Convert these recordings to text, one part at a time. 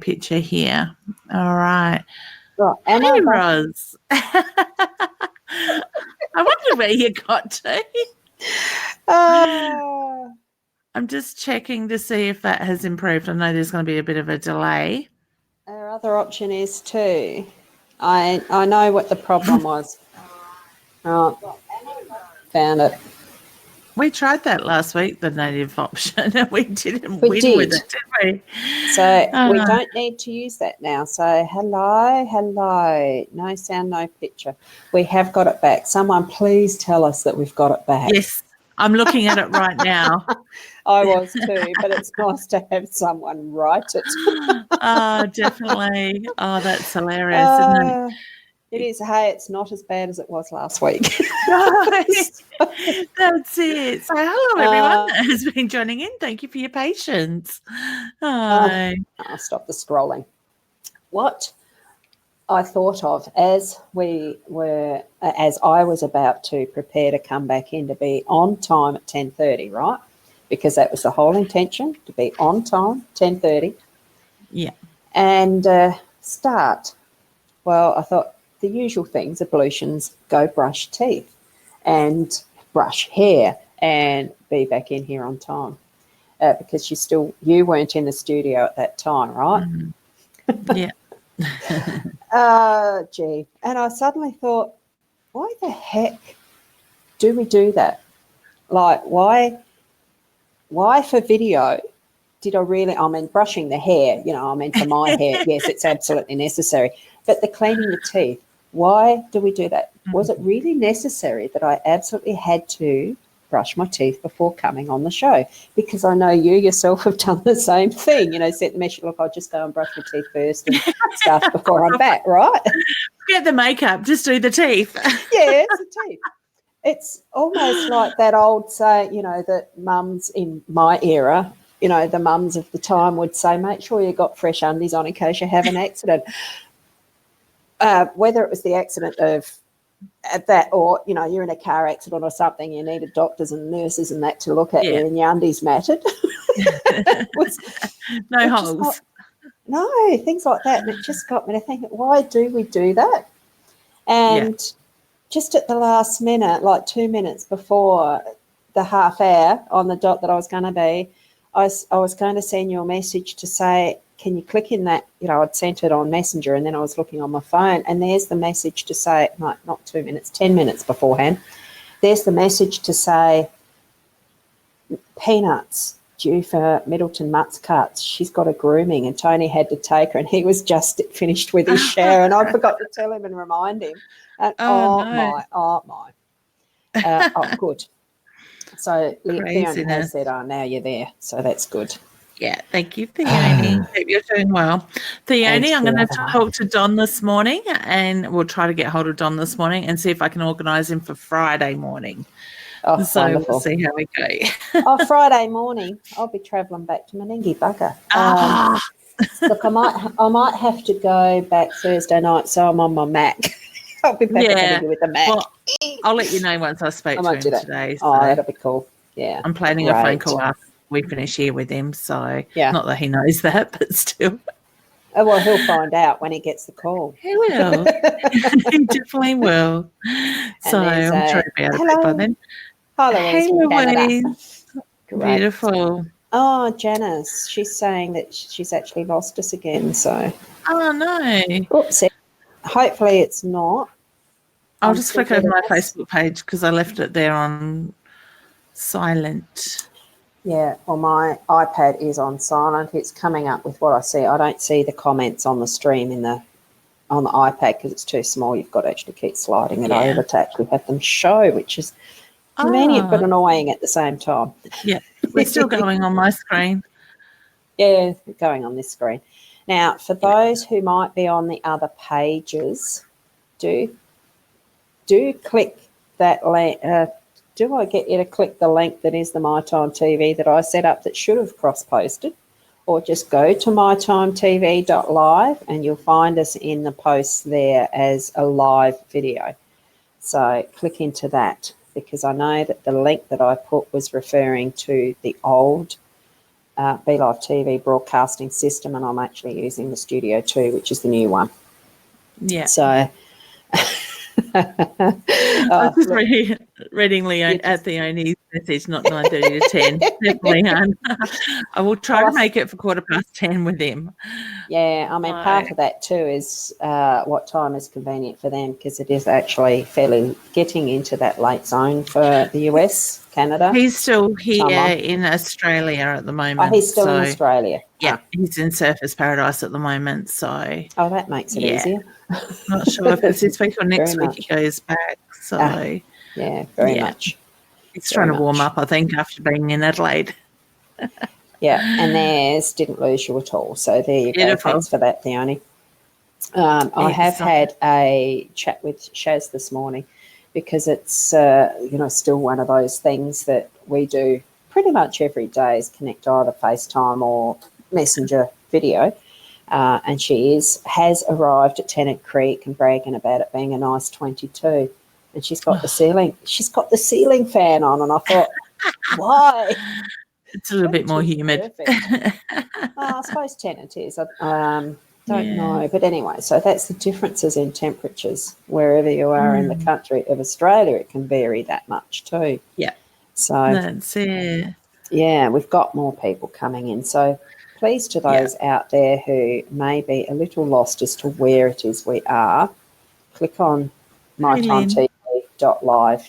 picture here. All right. Right. Hey, Ros. I wonder where you got to. I'm just checking to see if that has improved. I know there's going to be a bit of a delay. Our other option is too. I know what the problem was. Oh, found it. We tried that last week, the native option, and we didn't win with it, did we? So we don't need to use that now. So hello. No sound, no picture. We have got it back. Someone please tell us that we've got it back. Yes, I'm looking at it right now. I was too, but it's nice to have someone write it. Oh, definitely. Oh, that's hilarious, isn't it? It is. Hey, it's not as bad as it was last week. That's it. So hello, everyone that has been joining in. Thank you for your patience. Hi. I'll stop the scrolling. What I thought of as I was about to prepare to come back in to be on time at 10:30, right? Because that was the whole intention, to be on time, 10:30. Yeah. And start. Well, I thought, the usual things, ablutions, go brush teeth and brush hair and be back in here on time because you weren't in the studio at that time, right? Mm-hmm. Yeah. Gee. And I suddenly thought, why the heck do we do that? Like, why for video did I really, brushing the hair, for my hair, yes, it's absolutely necessary. But the cleaning the teeth, why do we do that? Was it really necessary that I absolutely had to brush my teeth before coming on the show? Because I know you yourself have done the same thing, set the message, look, I'll just go and brush my teeth first and stuff before I'm back, right? Forget the makeup, just do the teeth. Yeah, it's the teeth. It's almost like that old saying, that mums in my era, the mums of the time would say, make sure you got fresh undies on in case you have an accident. Whether it was the accident of that or, you're in a car accident or something, you needed doctors and nurses and that to look at you and your undies mattered. No holes. No, things like that. And it just got me to think, why do we do that? And just at the last minute, like 2 minutes before the half hour on the dot that I was going to be, I was going to send you a message to say, can you click in that? I'd sent it on Messenger and then I was looking on my phone and there's the message to say, no, not 2 minutes, 10 minutes beforehand. There's the message to say, Peanuts due for Middleton Mutt's cuts. She's got a grooming and Tony had to take her and he was just finished with his shower and I forgot to tell him and remind him. And my. Good. So Leanne has said, now you're there. So that's good. Yeah, thank you, Theone. Hope you're doing well. Theone, I'm going to talk to Don this morning and we'll try to get hold of Don this morning and see if I can organise him for Friday morning. Oh, so wonderful. We'll see how we go. Friday morning, I'll be travelling back to Meningie bugger. Look, I might have to go back Thursday night, so I'm on my Mac. I'll be back at Meningie with the Mac. Well, I'll let you know once I speak to him today. So that'll be cool. Yeah. I'm planning a phone call after we finish here with him, so not that he knows that, but still. Oh, well, he'll find out when he gets the call. He will. He definitely will. So I'm sure he'll be able to by then. Hey, Louise. Beautiful. Oh, Janice, she's saying that she's actually lost us again. So. Oh, no. Oops. Hopefully it's not. I'll just flick over my Facebook page because I left it there on silent. Yeah, well, my iPad is on silent. It's coming up with what I see. I don't see the comments on the stream on the iPad because it's too small. You've got to actually keep sliding it over to actually have them show, which is convenient but annoying at the same time. Yeah, we're still going on my screen. Yeah, we're going on this screen. Now, for those who might be on the other pages, do click that link. Do I get you to click the link that is the My Time TV that I set up that should have cross-posted? Or just go to mytimetv.live and you'll find us in the posts there as a live video. So click into that because I know that the link that I put was referring to the old Be Live TV broadcasting system, and I'm actually using the Studio 2, which is the new one. Yeah. So I was just reading Theoni's message, not 9:30 to 10. Definitely, hon. I will try to make it for 10:15 with him. Yeah, I mean, part of that too is what time is convenient for them, because it is actually fairly getting into that late zone for the US, Canada. He's still here in Australia at the moment. Oh, he's still in Australia. Yeah, he's in Surfers Paradise at the moment. So that makes it easier. Not sure if it's this week or next week he goes back. So very much. He's trying to warm up, I think, after being in Adelaide. And there's didn't lose you at all. So there you go. Thanks for that, Theoni. I have had a chat with Shaz this morning, because it's still one of those things that we do pretty much every day, is connect either FaceTime or Messenger video. And she has arrived at Tennant Creek and bragging about it being a nice 22. And she's got the ceiling fan on, and I thought, why? It's a little bit more humid. I suppose Tennant is. Don't know. But anyway, so that's the differences in temperatures wherever you are in the country of Australia. It can vary that much too. Yeah. So that's it. Yeah, we've got more people coming in. So please, to those out there who may be a little lost as to where it is we are, click on mytimetv.live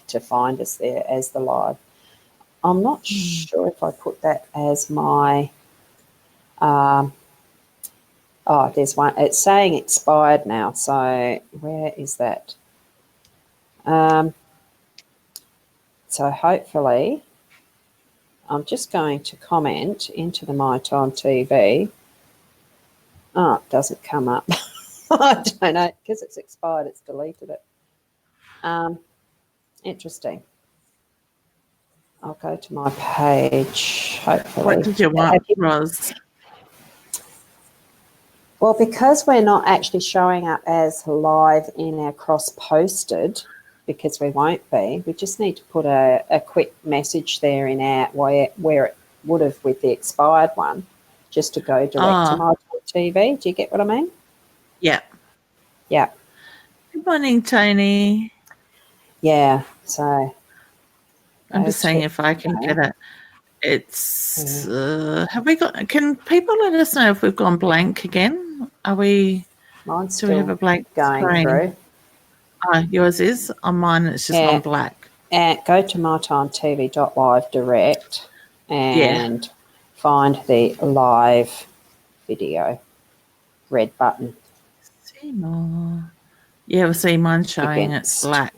to find us there as the live. I'm not sure if I put that as my there's one. It's saying expired now. So where is that? So hopefully, I'm just going to comment into the My Time TV. Oh, it doesn't come up. I don't know, because it's expired. It's deleted it. Interesting. I'll go to my page, hopefully. What did you want, Ros? Well, because we're not actually showing up as live in our cross-posted, because we won't be, we just need to put a quick message there in our where it would have with the expired one, just to go direct to my TV. Do you get what I mean? Yeah. Yeah. Good morning, Tony. Yeah, so I'm just saying if I can get it. It's have we got? Can people let us know if we've gone blank again? Are we? Mine's do we have a blank going screen? through? Yours is. On mine, it's just gone black. Go to mytimetv.live direct and find the live video. Red button. See more. Yeah, we'll see mine showing it's black.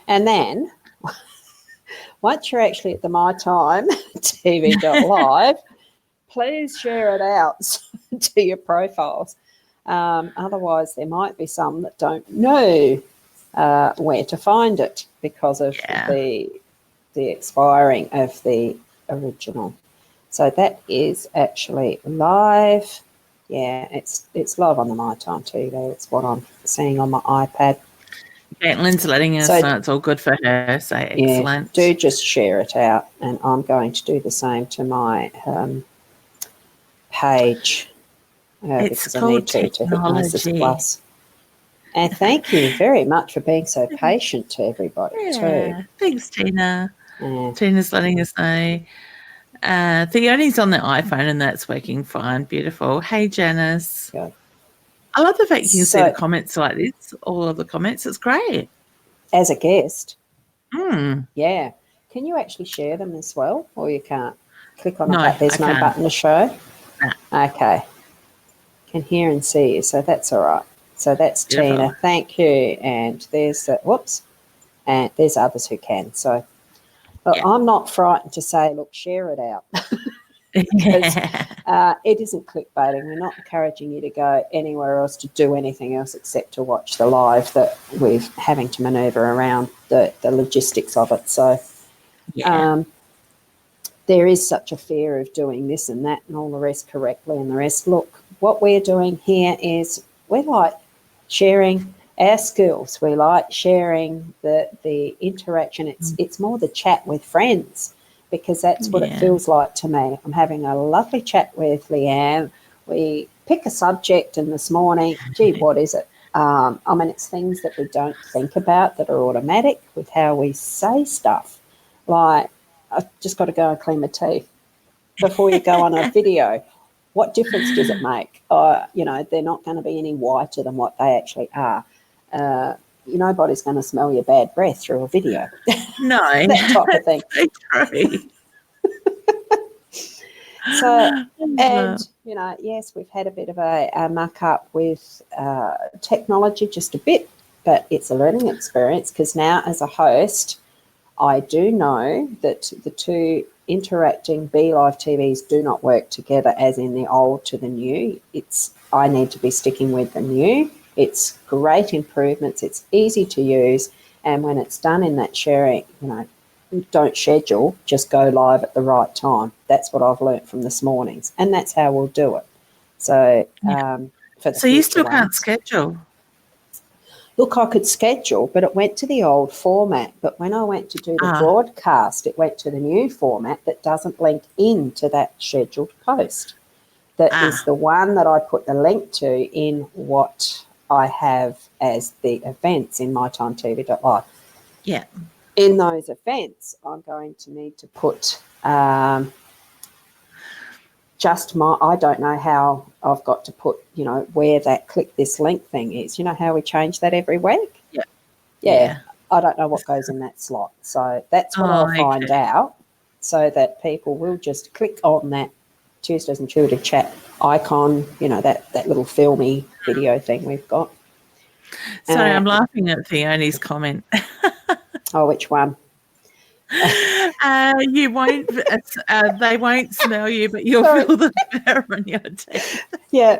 And then once you're actually at the mytimetv.live, please share it out to your profiles. Otherwise, there might be some that don't know where to find it because of the expiring of the original. So that is actually live. Yeah, it's live on the My Time TV. It's what I'm seeing on my iPad. Caitlin's letting us know it's all good for her, so excellent. Do just share it out, and I'm going to do the same to my page because I need to hit Moses Plus. And thank you very much for being so patient to everybody too. Thanks, Tina. Tina's letting us know. Theoni's on the iPhone and that's working fine. Beautiful. Hey, Janice. Good. I love the fact you can see the comments like this, all of the comments. It's great. As a guest? Yeah. Can you actually share them as well, or you can't? Click on it. There's no button to show? No. Okay. Can hear and see you, so that's all right. So that's beautiful. Tina. Thank you. And there's and there's others who can. So I'm not frightened to say, look, share it out. Because it isn't clickbaiting. We're not encouraging you to go anywhere else to do anything else except to watch the live that we're having to manoeuvre around the logistics of it. So there is such a fear of doing this and that and all the rest correctly and the rest. Look, what we're doing here is we like sharing our skills. We like sharing the interaction. It's more the chat with friends because that's what it feels like to me. I'm having a lovely chat with Leanne. We pick a subject, and this morning, gee, what is it? I mean, it's things that we don't think about that are automatic with how we say stuff. Like, I've just got to go and clean my teeth before you go on a video. What difference does it make? You know, they're not going to be any whiter than what they actually are. Nobody's going to smell your bad breath through a video. No. That type of thing. So true. So, and, yes, we've had a bit of a muck up with technology, just a bit, but it's a learning experience because now as a host, I do know that the two interacting BeLive TVs do not work together as in the old to the new. I need to be sticking with the new. It's great improvements. It's easy to use. And when it's done in that sharing, don't schedule, just go live at the right time. That's what I've learnt from this morning's, and that's how we'll do it. So, so you still can't schedule? Look, I could schedule, but it went to the old format. But when I went to do the broadcast, it went to the new format that doesn't link into that scheduled post. That is the one that I put the link to in what I have as the events in mytimetv.live. Yeah. In those events, I'm going to need to put I don't know how I've got to put, where that click this link thing is. You know how we change that every week? Yeah. I don't know what goes in that slot. So that's what I'll find out, so that people will just click on that Tuesdays Intuitive Chat icon, that little filmy video thing we've got. Sorry, I'm laughing at Theoni's comment. Oh, which one? You won't. They won't smell you, but you'll feel the fur on your teeth. Yeah,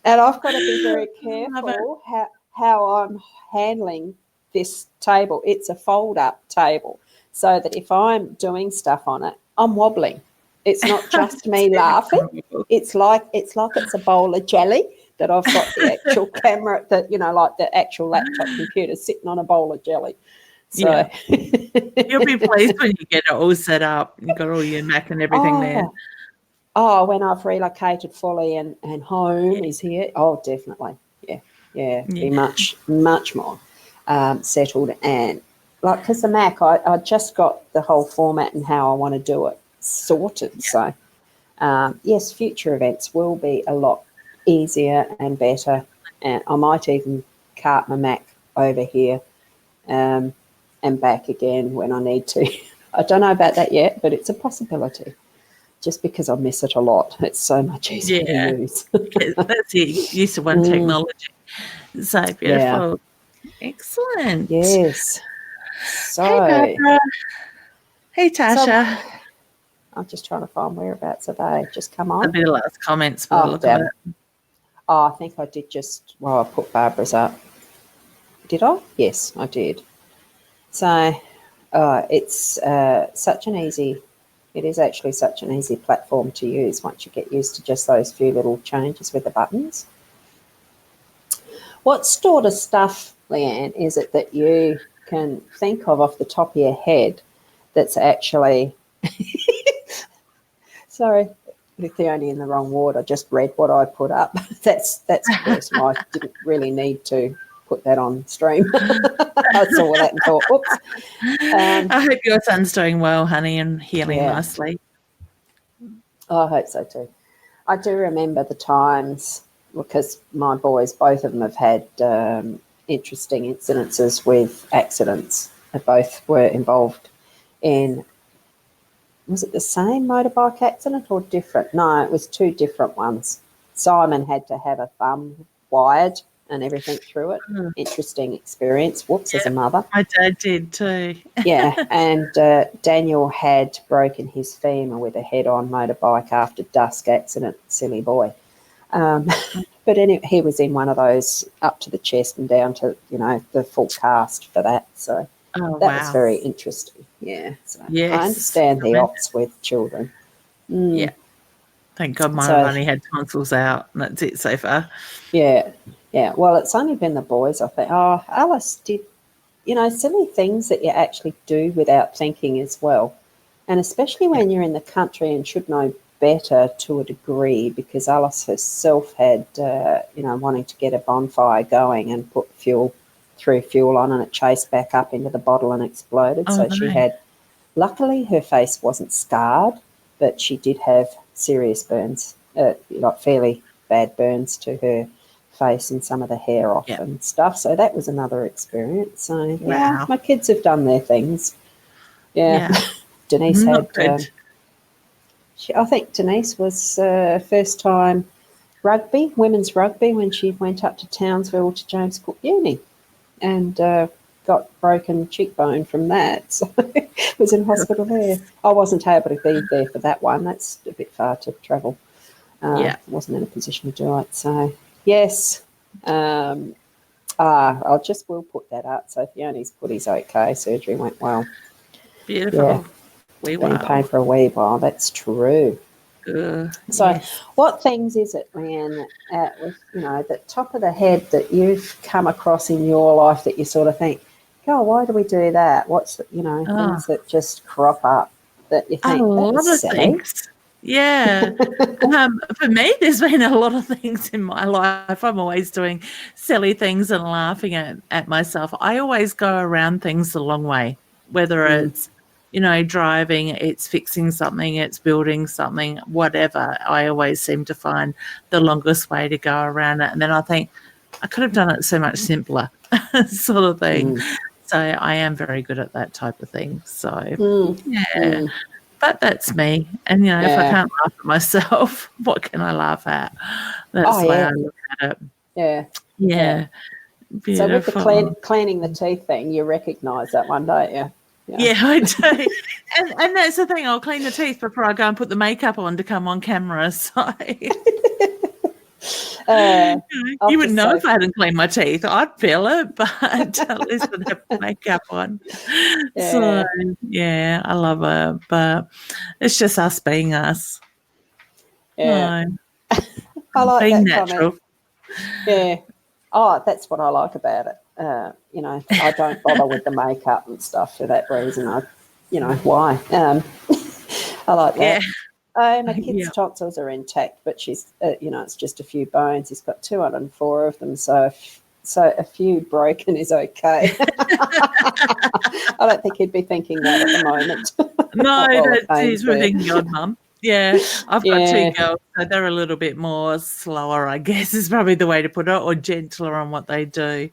and I've got to be very careful how I'm handling this table. It's a fold-up table, so that if I'm doing stuff on it, I'm wobbling. It's not just me laughing. It's like it's a bowl of jelly that I've got the actual camera, like the actual laptop computer sitting on a bowl of jelly. So you'll be pleased when you get it all set up. You've got all your Mac and everything there. Oh, when I've relocated fully and home is here. Oh, definitely. Yeah. Be much, much more settled. And because the Mac, I just got the whole format and how I want to do it sorted. Yeah. So, yes, future events will be a lot easier and better. And I might even cart my Mac over here and back again when I need to. I don't know about that yet, but it's a possibility. Just because I miss it a lot. It's so much easier to use. That's it. Used to one technology. So beautiful. Yeah. Excellent. Yes. So, hey, Barbara. Hey, Tasha. So, I'm just trying to find whereabouts are they. Just come on. A bit of last comments. Oh, I think I did I put Barbara's up. Did I? Yes, I did. So, it's it is actually such an easy platform to use once you get used to just those few little changes with the buttons. What sort of stuff, Leanne, is it that you can think of off the top of your head that's actually... Sorry, they're only in the wrong ward. I just read what I put up. That's personal. I didn't really need to put that on stream. I saw that and thought, oops. I hope your son's doing well, honey, and healing nicely. I hope so too. I do remember the times, because my boys, both of them have had interesting incidences with accidents. They both were involved in, was it the same motorbike accident or different? No, it was two different ones. Simon had to have a thumb wired and everything through it. Interesting experience. Whoops, as a mother. My dad did too. Yeah, and Daniel had broken his femur with a head-on motorbike after dusk accident. Silly boy. But anyway, he was in one of those up to the chest and down to, the full cast for that. So that was very interesting. Yeah. So I understand the ops with children. Yeah. Thank God mine have only had tonsils out, and that's it so far. Yeah. Yeah. Well, it's only been the boys, I think. Oh, Alice did, silly things that you actually do without thinking as well. And especially when you're in the country and should know better to a degree, because Alice herself had, wanting to get a bonfire going and put fuel on, and it chased back up into the bottle and exploded. Oh, So she no. had, luckily her face wasn't scarred, but she did have serious burns, like fairly bad burns to her face and some of the hair off and stuff. So that was another experience. So, yeah, my kids have done their things. Yeah. Denise had, I think Denise was first time rugby, women's rugby, when she went up to Townsville to James Cook Uni and got broken cheekbone from that. So was in hospital there. I wasn't able to be there for that one. That's a bit far to travel. Wasn't in a position to do it. So, yes. We'll put that up. So Fiona's putty's okay. Surgery went well. Beautiful. Yeah. Been in pain for a wee while. That's true. What things is it, Leanne, with the top of the head that you've come across in your life that you sort of think, "God, why do we do that?" What's things that just crop up that you think, a lot of silly. things. Yeah. For me, there's been a lot of things in my life. I'm always doing silly things and laughing at myself. I always go around things the long way, whether it's driving, it's fixing something, it's building something, whatever. I always seem to find the longest way to go around it. And then I think I could have done it so much simpler, sort of thing. So I am very good at that type of thing. So, but that's me. And, if I can't laugh at myself, what can I laugh at? That's the way I look at it. Yeah. Beautiful. So with the cleaning the teeth thing, you recognise that one, don't you? Yeah, I do. And that's the thing. I'll clean the teeth before I go and put the makeup on to come on camera. So you wouldn't know if I hadn't cleaned my teeth. I'd feel it, but at least I'd have the makeup on. So, I love it. But it's just us being us. Yeah. I like being that natural. Comment. Yeah. Oh, that's what I like about it. I don't bother with the makeup and stuff for that reason. Why? I like that. My kid's tonsils are intact, but she's, it's just a few bones. He's got 204 of them, so a few broken is okay. I don't think he'd be thinking that at the moment. No, he's thinking, God, Mum. Yeah, I've got two girls, so they're a little bit more slower, I guess, is probably the way to put it, or gentler on what they do.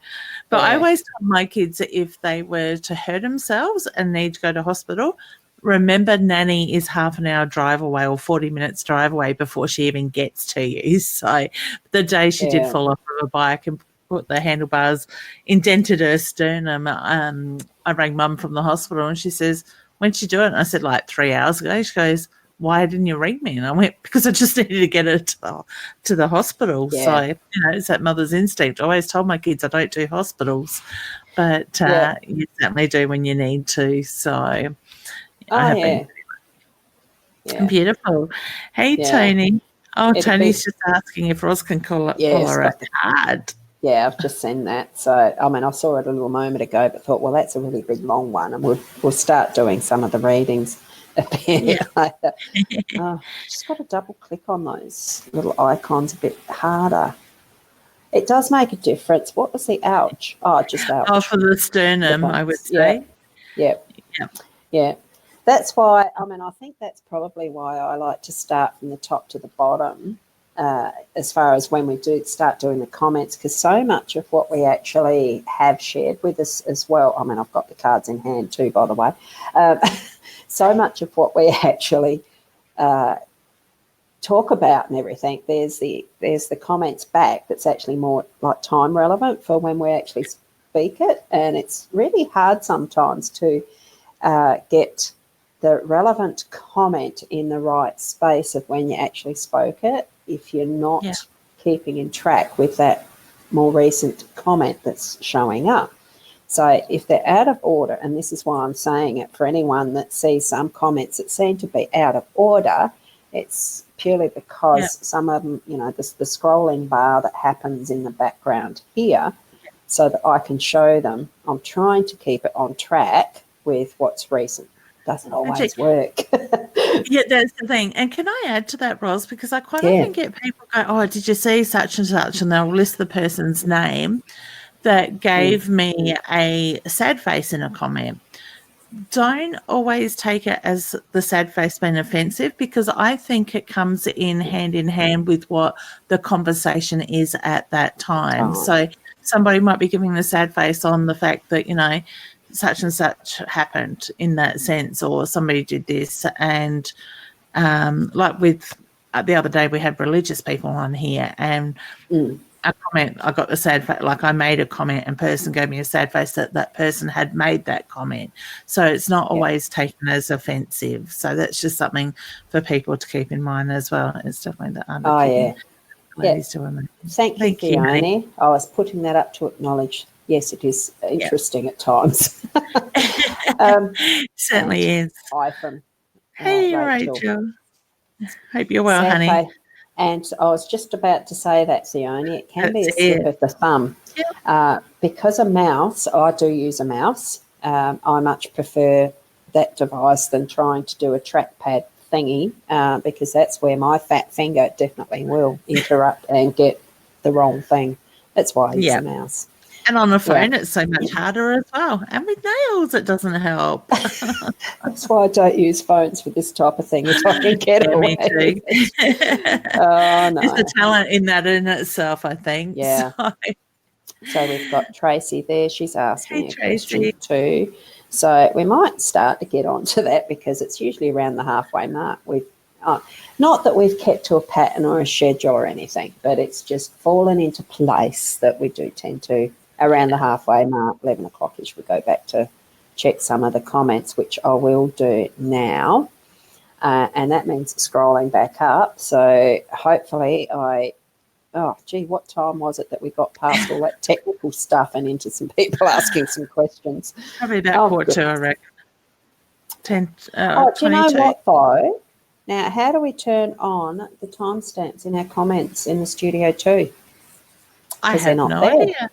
But I always tell my kids that if they were to hurt themselves and need to go to hospital, remember Nanny is half an hour drive away or 40 minutes drive away before she even gets to you. So the day she did fall off of a bike and put the handlebars, indented her sternum, I rang Mum from the hospital and she says, "When'd she do it?" And I said, like 3 hours ago. She goes, "Why didn't you ring me?" And I went, "Because I just needed to get her to the hospital." So, it's that mother's instinct. I always told my kids I don't do hospitals, but you certainly do when you need to. So I have been beautiful. Hey, Tony. Oh, Tony's just asking if Ros can call her a card. Yeah, I've just seen that. So, I saw it a little moment ago, but thought, well, that's a really big, long one, and we'll start doing some of the readings a bit later. Just got to double click on those little icons a bit harder. It does make a difference. What was the ouch? Oh, just ouch. Oh, for the sternum, I would say. Yeah. That's why, I think that's probably why I like to start from the top to the bottom as far as when we do start doing the comments, because so much of what we actually have shared with us as well, I've got the cards in hand too, by the way, so much of what we actually talk about and everything, there's the comments back that's actually more like time relevant for when we actually speak it, and it's really hard sometimes to get the relevant comment in the right space of when you actually spoke it if you're not keeping in track with that more recent comment that's showing up. So if they're out of order, and this is why I'm saying it, for anyone that sees some comments that seem to be out of order, it's purely because some of them, the scrolling bar that happens in the background here, so that I can show them I'm trying to keep it on track with what's recent. doesn't always work. Yeah, that's the thing. And can I add to that, Ros? Because I quite often get people go, oh, did you see such and such? And they'll list the person's name that gave me a sad face in a comment. Don't always take it as the sad face being offensive, because I think it comes in hand with what the conversation is at that time. So somebody might be giving the sad face on the fact that, you know, such and such happened in that sense, or somebody did this. And like with the other day, we had religious people on here, and a comment, I got the sad face, like I made a comment and person gave me a sad face that that person had made that comment. So it's not always taken as offensive. So that's just something for people to keep in mind as well. It's definitely the underpinning. Thank you, Fiona. I was putting that up to acknowledge. Yes, it is interesting at times. Certainly is. Hi from hey, Rachel. Hope you're well, honey. And I was just about to say that, Fiona. It can be a slip of the thumb. Because a mouse, I do use a mouse. I much prefer that device than trying to do a trackpad thingy, because that's where my fat finger definitely will interrupt and get the wrong thing. That's why I use a mouse. And on the phone, it's so much harder as well. And with nails, it doesn't help. That's why I don't use phones for this type of thing, if I can get away. Me too. Oh, no. There's a talent in that in itself, I think. Yeah. So we've got Tracy there. She's asking a question too. So we might start to get onto that, because it's usually around the halfway mark. We've not that we've kept to a pattern or a schedule or anything, but it's just fallen into place that we do tend to, around the halfway mark, 11 o'clock-ish, we go back to check some of the comments, which I will do now. And that means scrolling back up. So hopefully what time was it that we got past all that technical stuff and into some people asking some questions? Probably about quarter to, I reckon. 10, do you know what, though? Now, how do we turn on the timestamps in our comments in the studio too? I have no idea.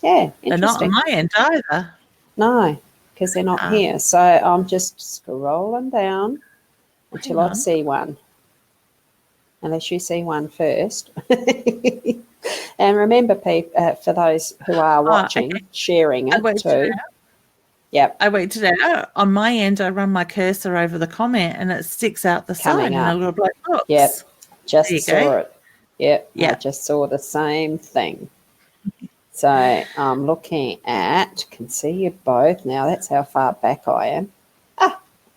Yeah, they're not on my end either. No, because they're not here. So I'm just scrolling down until I see one. Unless you see one first. And remember, for those who are watching, sharing it too. Yep. I worked it out. On my end, I run my cursor over the comment and it sticks out the side in a little black box. Yep. Just saw it. Yep. Yeah. I just saw the same thing. So I'm looking at, can see you both now. That's how far back I am.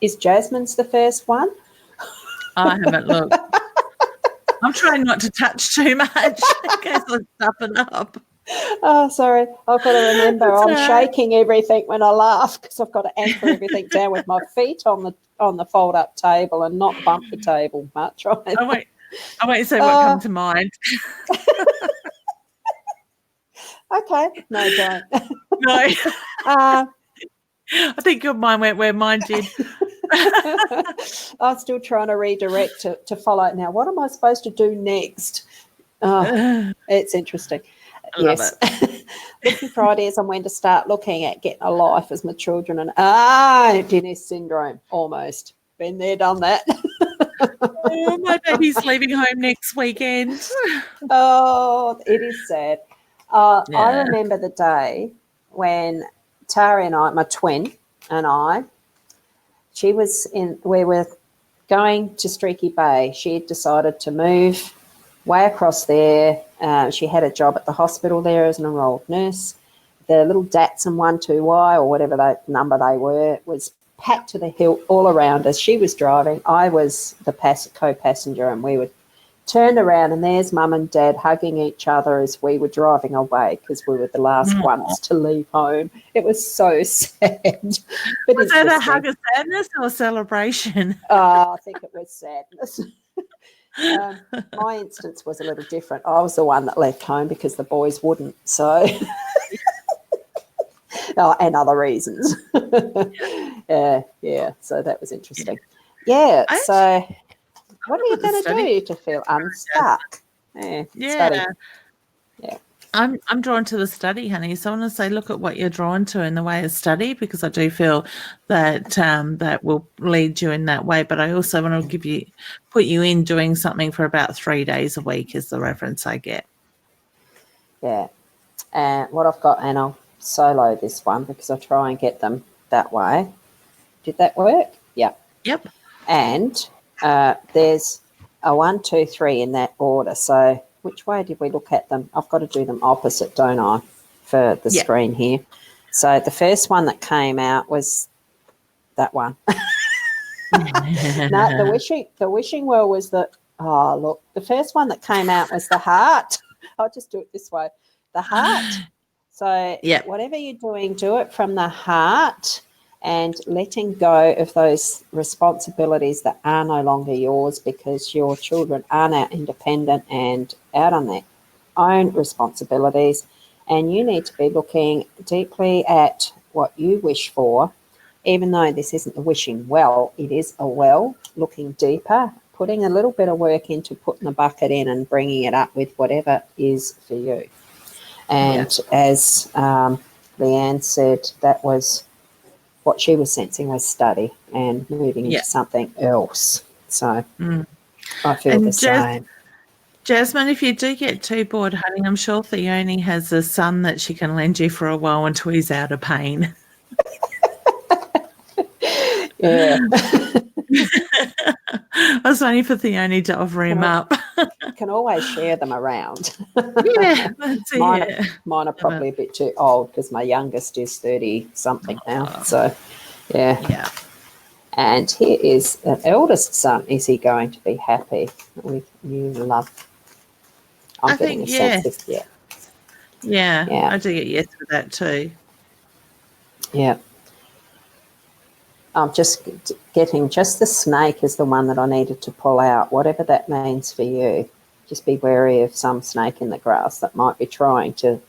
Is Jasmine's the first one? I haven't looked. I'm trying not to touch too much in case I stuff it up. Oh, sorry. I've got to remember I'm shaking everything when I laugh, because I've got to anchor everything down with my feet on the fold-up table and not bump the table much. Right? I won't say what comes to mind. Okay. No, don't. No. I think your mind went where mine did. I'm still trying to redirect to follow it now. What am I supposed to do next? It's interesting. Love it. Looking for ideas on when to start looking at getting a life as my children and empty nest syndrome. Almost. Been there, done that. Oh, my baby's leaving home next weekend. Oh, it is sad. I remember the day when Tara and I, my twin and I, we were going to Streaky Bay. She had decided to move way across there. She had a job at the hospital there as an enrolled nurse. The little Datsun 12Y or whatever that number they were was packed to the hilt all around us. She was driving. I was the co-passenger, and we were turned around and there's Mum and Dad hugging each other as we were driving away, because we were the last ones to leave home. It was so sad. But was that a hug of sadness or celebration? I think it was sadness. My instance was a little different. I was the one that left home because the boys wouldn't. So, and other reasons. Yeah. So that was interesting. Yeah. So, what are you going to do to feel unstuck? Yeah. I'm drawn to the study, honey. So I want to say, look at what you're drawn to in the way of study, because I do feel that that will lead you in that way. But I also want to put you in doing something for about 3 days a week is the reference I get. Yeah. And what I've got, and I'll solo this one because I try and get them that way. Did that work? Yeah. Yep. And there's a 1, 2, 3 in that order. So which way did we look at them? I've got to do them opposite, don't I, for the screen here. So the first one that came out was that one. No, the wishing well was the, oh, look, the first one that came out was the heart. I'll just do it this way. The heart. So whatever you're doing, do it from the heart and letting go of those responsibilities that are no longer yours, because your children are now independent and out on their own responsibilities. And you need to be looking deeply at what you wish for, even though this isn't the wishing well, it is a well, looking deeper, putting a little bit of work into putting the bucket in and bringing it up with whatever is for you. And as Leanne said, that was what she was sensing was study and moving into something else. So I feel the same. Jasmine, if you do get too bored, honey, I'm sure Theone has a son that she can lend you for a while until he's out of pain. Yeah. I was waiting for Theone to offer him up. Can always share them around. Yeah, that's it. Mine are probably a bit too old because my youngest is 30-something now. So, yeah. And here is an eldest son. Is he going to be happy with new love? I'm getting a sense of Yeah, I do get yes for that too. Yeah. I'm just getting just the snake is the one that I needed to pull out, whatever that means for you. Just be wary of some snake in the grass that might be trying to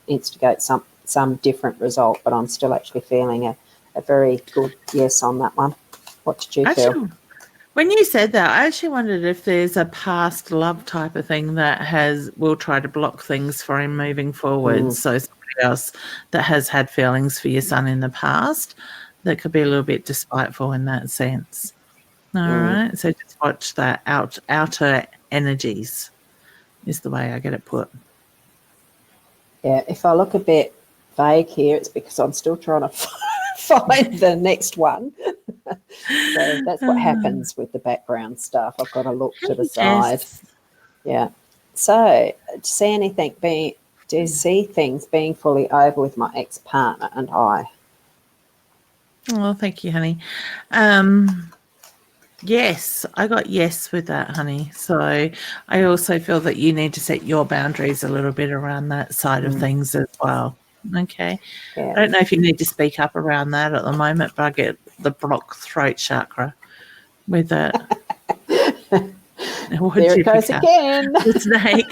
instigate some different result, but I'm still actually feeling a very good yes on that one. What did you feel? When you said that, I actually wondered if there's a past love type of thing that will try to block things for him moving forward. So somebody else that has had feelings for your son in the past that could be a little bit despiteful in that sense. All right. So just watch that outer energies is the way I get it put. Yeah. If I look a bit vague here, it's because I'm still trying to find the next one. So that's what happens with the background stuff. I've got to look to the side. Yeah. So do you see things being fully over with my ex-partner and I? Oh, thank you, honey. Yes, I got yes with that, honey. So I also feel that you need to set your boundaries a little bit around that side of things as well. Okay. Yeah. I don't know if you need to speak up around that at the moment, but I get the block throat chakra with it. There it goes again. The snake.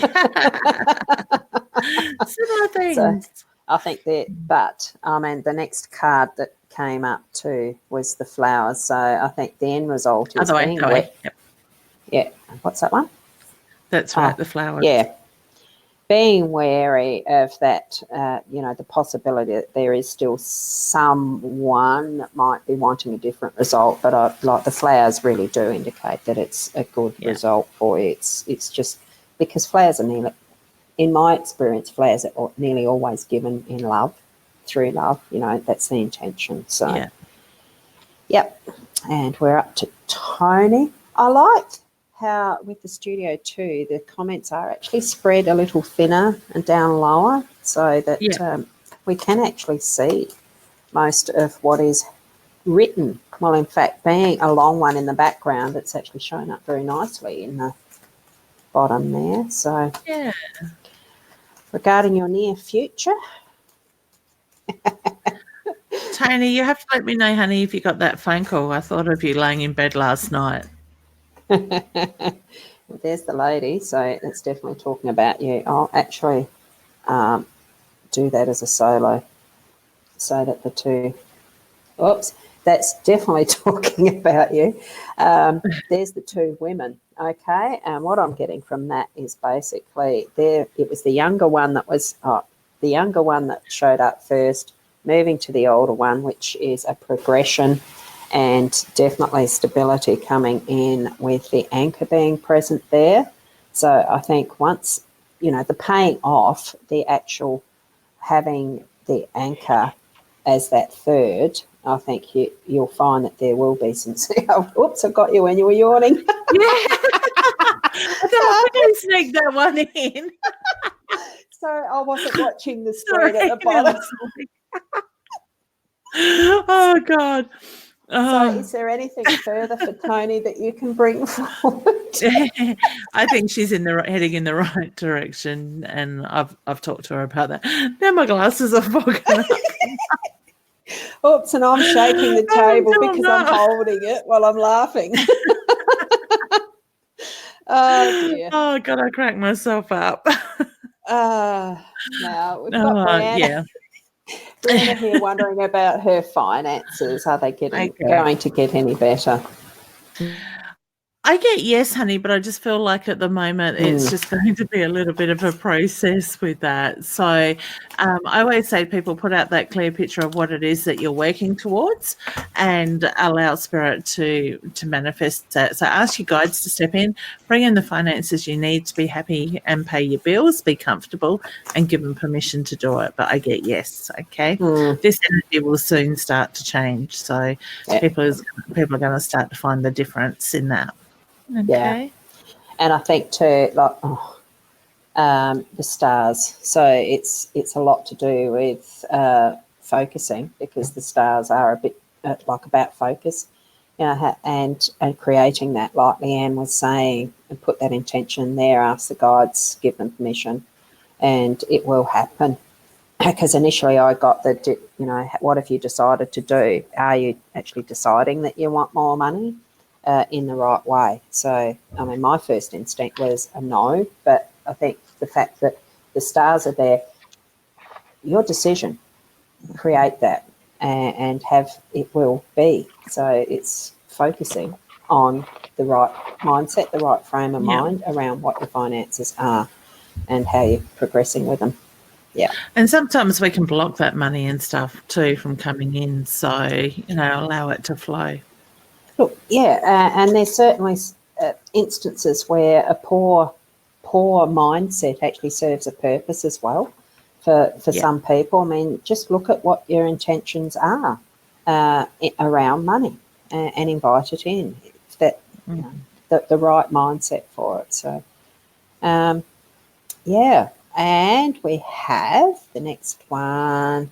Similar things. So I think the next card that came up too was the flowers. So I think the end result is being wet. Yep. Yeah. What's that one? That's right, the flowers. Yeah. Being wary of that, the possibility that there is still someone that might be wanting a different result, but like the flowers really do indicate that it's a good result for you. It's just because flowers are nearly, in my experience, flowers are nearly always given in love, through love. That's the intention. So, yep. And we're up to Tony. I liked how with the studio too, the comments are actually spread a little thinner and down lower so that we can actually see most of what is written. Well, in fact, being a long one in the background, it's actually shown up very nicely in the bottom there. So regarding your near future. Tony, you have to let me know, honey, if you got that phone call. I thought of you laying in bed last night. There's the lady, so it's definitely talking about you. I'll actually do that as a solo so that the two, that's definitely talking about you. There's the two women Okay, and what I'm getting from that is basically it was the younger one that showed up first, moving to the older one, which is a progression, and definitely stability coming in with the anchor being present there. So I think once, the paying off, the actual having the anchor as that third, I think you'll find that there will be some. Oops, I got you when you were yawning. Yeah. I thought I could sneak that one in. So I wasn't watching the screen at the bottom. Oh, God. So is there anything further for Tony that you can bring forward? I think she's heading in the right direction, and I've talked to her about that. Now my glasses are fogging up. Oops, and I'm shaking the table because I'm holding it while I'm laughing. Oh, dear. Oh, God, I cracked myself up. Now, we've got Brianna. Yeah. Brianna here wondering about her finances. Are they going to get any better? I get yes, honey, but I just feel like at the moment it's just going to be a little bit of a process with that. So I always say to people, put out that clear picture of what it is that you're working towards and allow spirit to manifest that. So ask your guides to step in, bring in the finances you need to be happy and pay your bills, be comfortable, and give them permission to do it. But I get yes, okay? This energy will soon start to change. So people are going to start to find the difference in that. Okay. Yeah, and I think too, like the stars. So it's a lot to do with focusing, because the stars are a bit about focus, and creating that, like Leanne was saying, and put that intention there. Ask the guides, give them permission, and it will happen. Because initially I got what have you decided to do? Are you actually deciding that you want more money? In the right way. So, I mean, my first instinct was a no, but I think the fact that the stars are there, your decision, create that and have it will be. So it's focusing on the right mindset, the right frame of mind around what your finances are and how you're progressing with them. Yeah. And sometimes we can block that money and stuff too from coming in. So, allow it to flow. Look, and there's certainly instances where a poor mindset actually serves a purpose as well for some people. I mean, just look at what your intentions are around money and invite it in. That the right mindset for it. So, and we have the next one.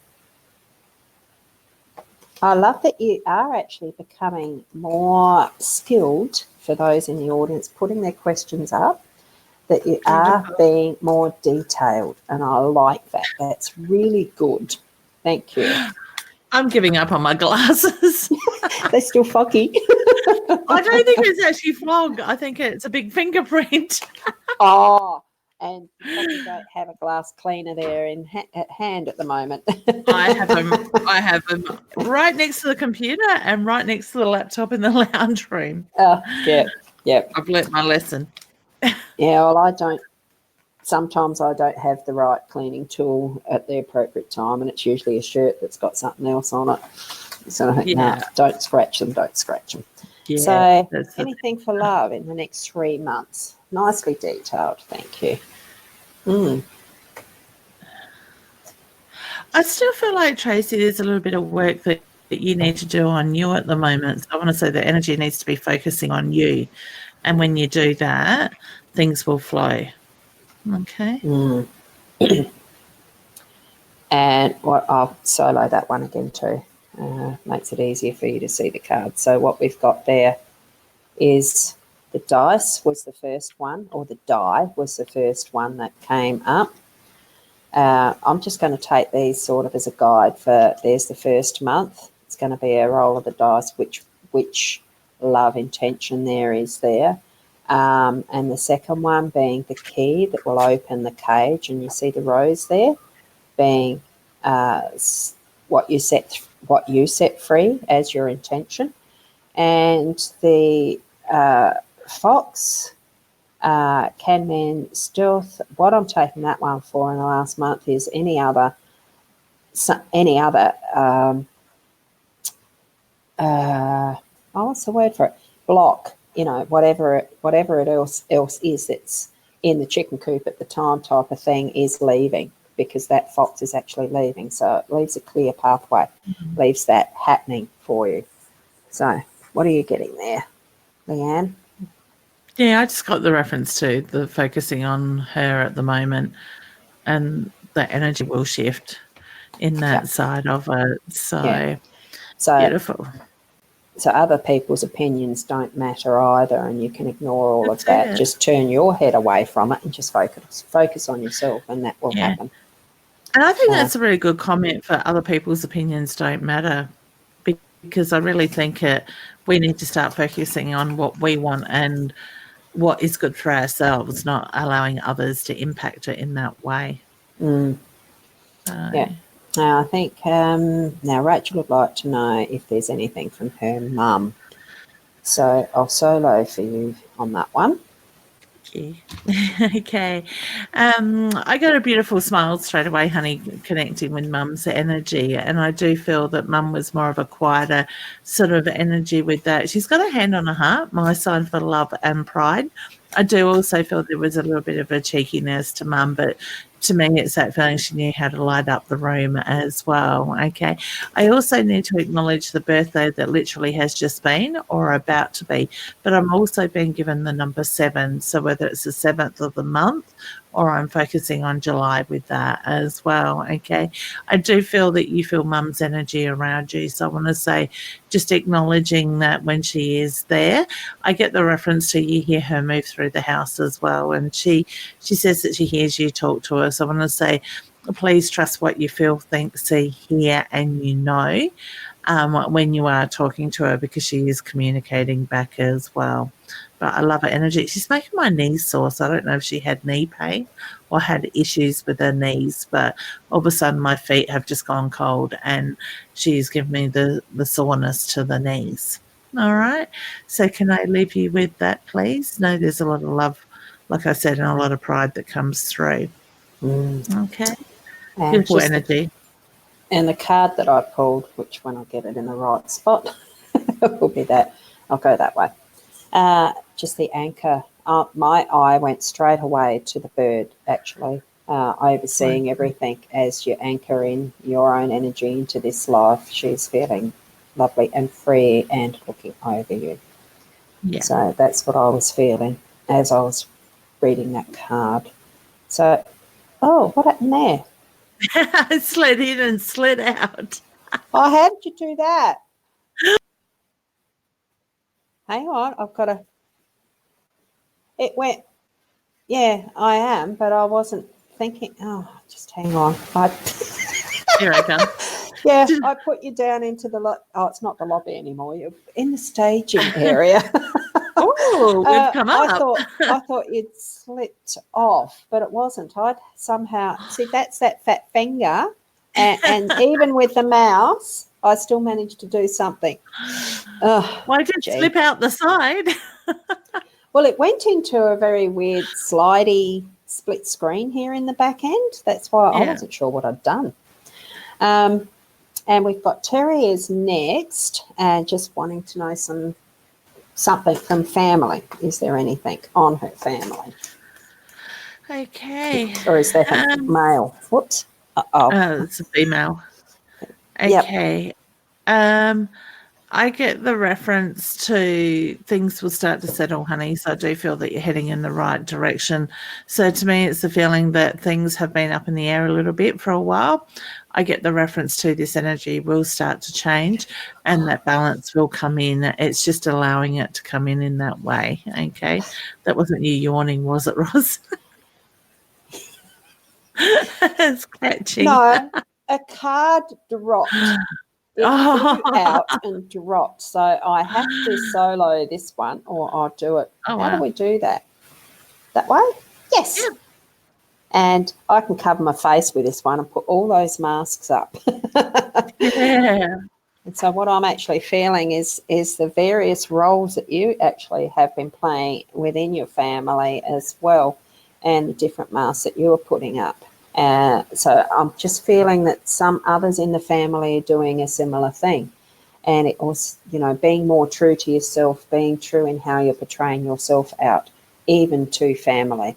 I love that you are actually becoming more skilled, for those in the audience putting their questions up, that you are being more detailed, and I like that. That's really good. Thank you. I'm giving up on my glasses. They're still foggy. I don't think it's actually fog. I think it's a big fingerprint. Oh, and you probably don't have a glass cleaner there at hand at the moment. I have them right next to the computer and right next to the laptop in the lounge room. Yeah. I've learnt my lesson. Yeah, well, sometimes I don't have the right cleaning tool at the appropriate time, and it's usually a shirt that's got something else on it. So I think, don't scratch them. Yeah, so anything for love in the next 3 months? Nicely detailed, thank you. I still feel like, Tracy, there's a little bit of work that you need to do on you at the moment. So I want to say the energy needs to be focusing on you. And when you do that, things will flow. Okay. And I'll solo that one again too. Makes it easier for you to see the cards. So what we've got there is the dice was the first one, or the die was the first one that came up. I'm just going to take these sort of as a guide for, there's the first month. It's going to be a roll of the dice, which love intention there is there. And the second one being the key that will open the cage, and you see the rose there being what you set free as your intention. And the Fox, can mean stealth. What I'm taking that one for in the last month is any other what's the word for it? Block, whatever it else is that's in the chicken coop at the time type of thing is leaving, because that fox is actually leaving. So it leaves a clear pathway, leaves that happening for you. So what are you getting there, Leanne? Yeah, I just got the reference to the focusing on her at the moment, and the energy will shift in that side of it. So beautiful. So other people's opinions don't matter either, and you can ignore all of that. Just turn your head away from it and just focus on yourself, and that will happen. And I think that's a really good comment, for other people's opinions don't matter, because I really think we need to start focusing on what we want and what is good for ourselves, not allowing others to impact it in that way. Now, I think now Rachel would like to know if there's anything from her mum. So I'll solo for you on that one. Okay. I got a beautiful smile straight away, honey, connecting with mum's energy. And I do feel that mum was more of a quieter sort of energy with that. She's got a hand on her heart, my sign for love and pride. I do also feel there was a little bit of a cheekiness to mum, but to me, it's that feeling she knew how to light up the room as well. Okay. I also need to acknowledge the birthday that literally has just been or about to be, but I'm also being given the number 7. So whether it's the 7th of the month, or I'm focusing on July with that as well. Okay. I do feel that you feel mum's energy around you. So I want to say, just acknowledging that when she is there, I get the reference to you hear her move through the house as well. And she says that she hears you talk to her. So I want to say, please trust what you feel, think, see, hear, and when you are talking to her, because she is communicating back as well. But I love her energy. She's making my knees sore, so I don't know if she had knee pain or had issues with her knees, but all of a sudden my feet have just gone cold, and she's given me the soreness to the knees. All right. So can I leave you with that, please? No, there's a lot of love, like I said, and a lot of pride that comes through. Okay. Beautiful energy. And the card that I pulled, which when I get it in the right spot, will be that. I'll go that way. Just the anchor. My eye went straight away to the bird, actually, overseeing everything as you anchor in your own energy into this life. She's feeling lovely and free and looking over you. Yeah. So that's what I was feeling as I was reading that card. So, what happened there? I slid in and slid out. Oh, how did you do that? Hang on, I've got to... It went... Yeah, I am, but I wasn't thinking... Oh, just hang on. Here I come. Yeah, I put you down into the... Oh, it's not the lobby anymore. You're in the staging area. Oh, we've come up. I thought you'd slipped off, but it wasn't. I'd somehow... See, that's that fat finger, and even with the mouse, I still managed to do something. Why did it slip out the side? Well, it went into a very weird slidey split screen here in the back end. That's why I wasn't sure what I'd done. And we've got Terry is next, and just wanting to know something from family. Is there anything on her family? Okay. Or is that a male? Whoops. It's a female. Okay. Yep. I get the reference to things will start to settle, honey. So I do feel that you're heading in the right direction. So to me, it's the feeling that things have been up in the air a little bit for a while. I get the reference to this energy will start to change, and that balance will come in. It's just allowing it to come in that way. Okay. That wasn't you yawning, was it, Ros? Scratching. No, a card dropped. It flew out and dropped. So I have to solo this one, or I'll do it. How do we do that? That way? Yes. Yeah. And I can cover my face with this one and put all those masks up. Yeah. And so what I'm actually feeling is the various roles that you actually have been playing within your family as well, and the different masks that you are putting up. So I'm just feeling that some others in the family are doing a similar thing. And it was, being more true to yourself, being true in how you're portraying yourself out, even to family.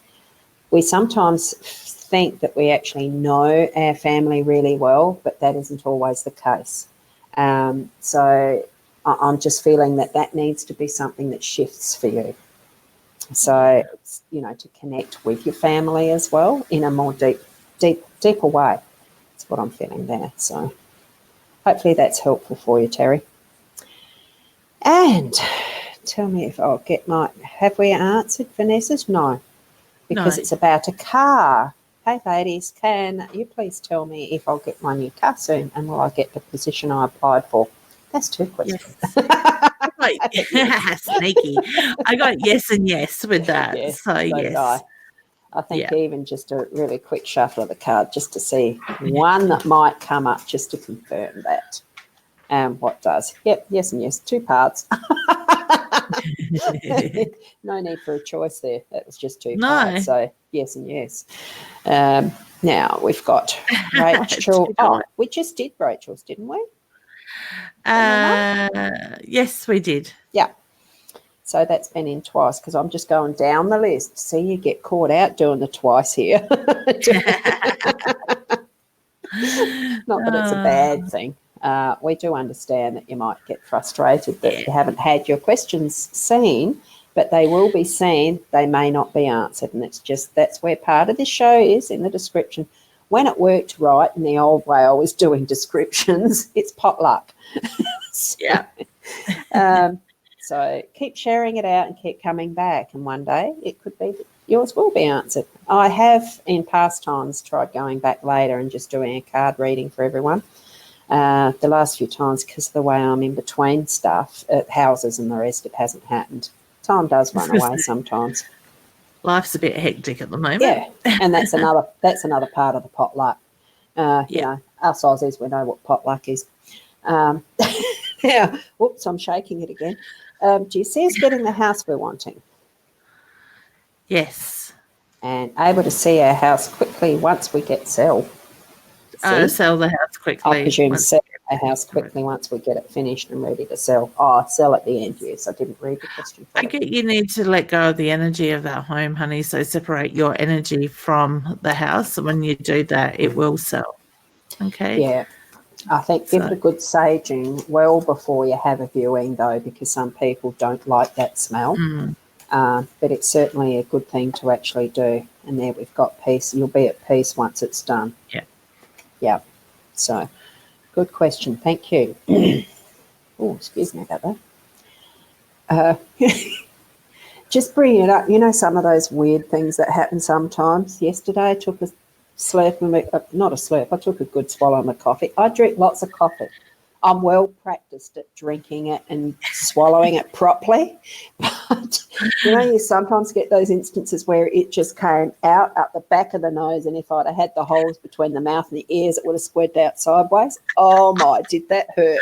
We sometimes think that we actually know our family really well, but that isn't always the case. So I'm just feeling that needs to be something that shifts for you. So, to connect with your family as well in a more deeper way. That's what I'm feeling there. So hopefully that's helpful for you, Terry. And tell me if I'll get have we answered Vanessa's? No, because it's about a car. Hey, ladies, can you please tell me if I'll get my new car soon, and will I get the position I applied for? That's 2 questions. Yes. Sneaky. I got yes and yes with that. Yes, so yes. I think even just a really quick shuffle of the card just to see one that might come up just to confirm that. And what does? Yep, yes and yes, 2 parts. No need for a choice there. That was just 2 parts. So yes and yes. Now we've got Rachel. We just did Rachel's, didn't we? Yes, we did. Yeah. So that's been in twice because I'm just going down the list. See, you get caught out doing the twice here. Not that it's a bad thing. We do understand that you might get frustrated that you haven't had your questions seen, but they will be seen. They may not be answered, and that's where part of this show is in the description. When it worked right in the old way I was doing descriptions, it's potluck. So keep sharing it out and keep coming back, and one day it could be that yours will be answered. I have in past times tried going back later and just doing a card reading for everyone. The last few times, because of the way I'm in between stuff at houses and the rest, it hasn't happened. Time does run away sometimes. Life's a bit hectic at the moment. Yeah, and that's another part of the potluck. Us Aussies, we know what potluck is. Yeah, whoops, I'm shaking it again. Do you see us getting the house we're wanting? Yes. And able to see our house quickly once we get sell. Sell the house quickly. I presume sell our house quickly once we get it finished and ready to sell. Sell at the end, yes. I didn't read the question. I get you need to let go of the energy of that home, honey, so separate your energy from the house. And when you do that, it will sell. Okay? Yeah. I think give it a good saging well before you have a viewing, though, because some people don't like that smell. But it's certainly a good thing to actually do. And there we've got peace. You'll be at peace once it's done. Yeah. So, good question. Thank you. Oh, excuse me about that. Just bringing it up, some of those weird things that happen sometimes. Yesterday I took a slurp, not a slurp, I took a good swallow of my coffee. I drink lots of coffee. I'm well practiced at drinking it and swallowing it properly. But, you sometimes get those instances where it just came out up the back of the nose, and if I'd have had the holes between the mouth and the ears, it would have squirted out sideways. Oh, my, did that hurt.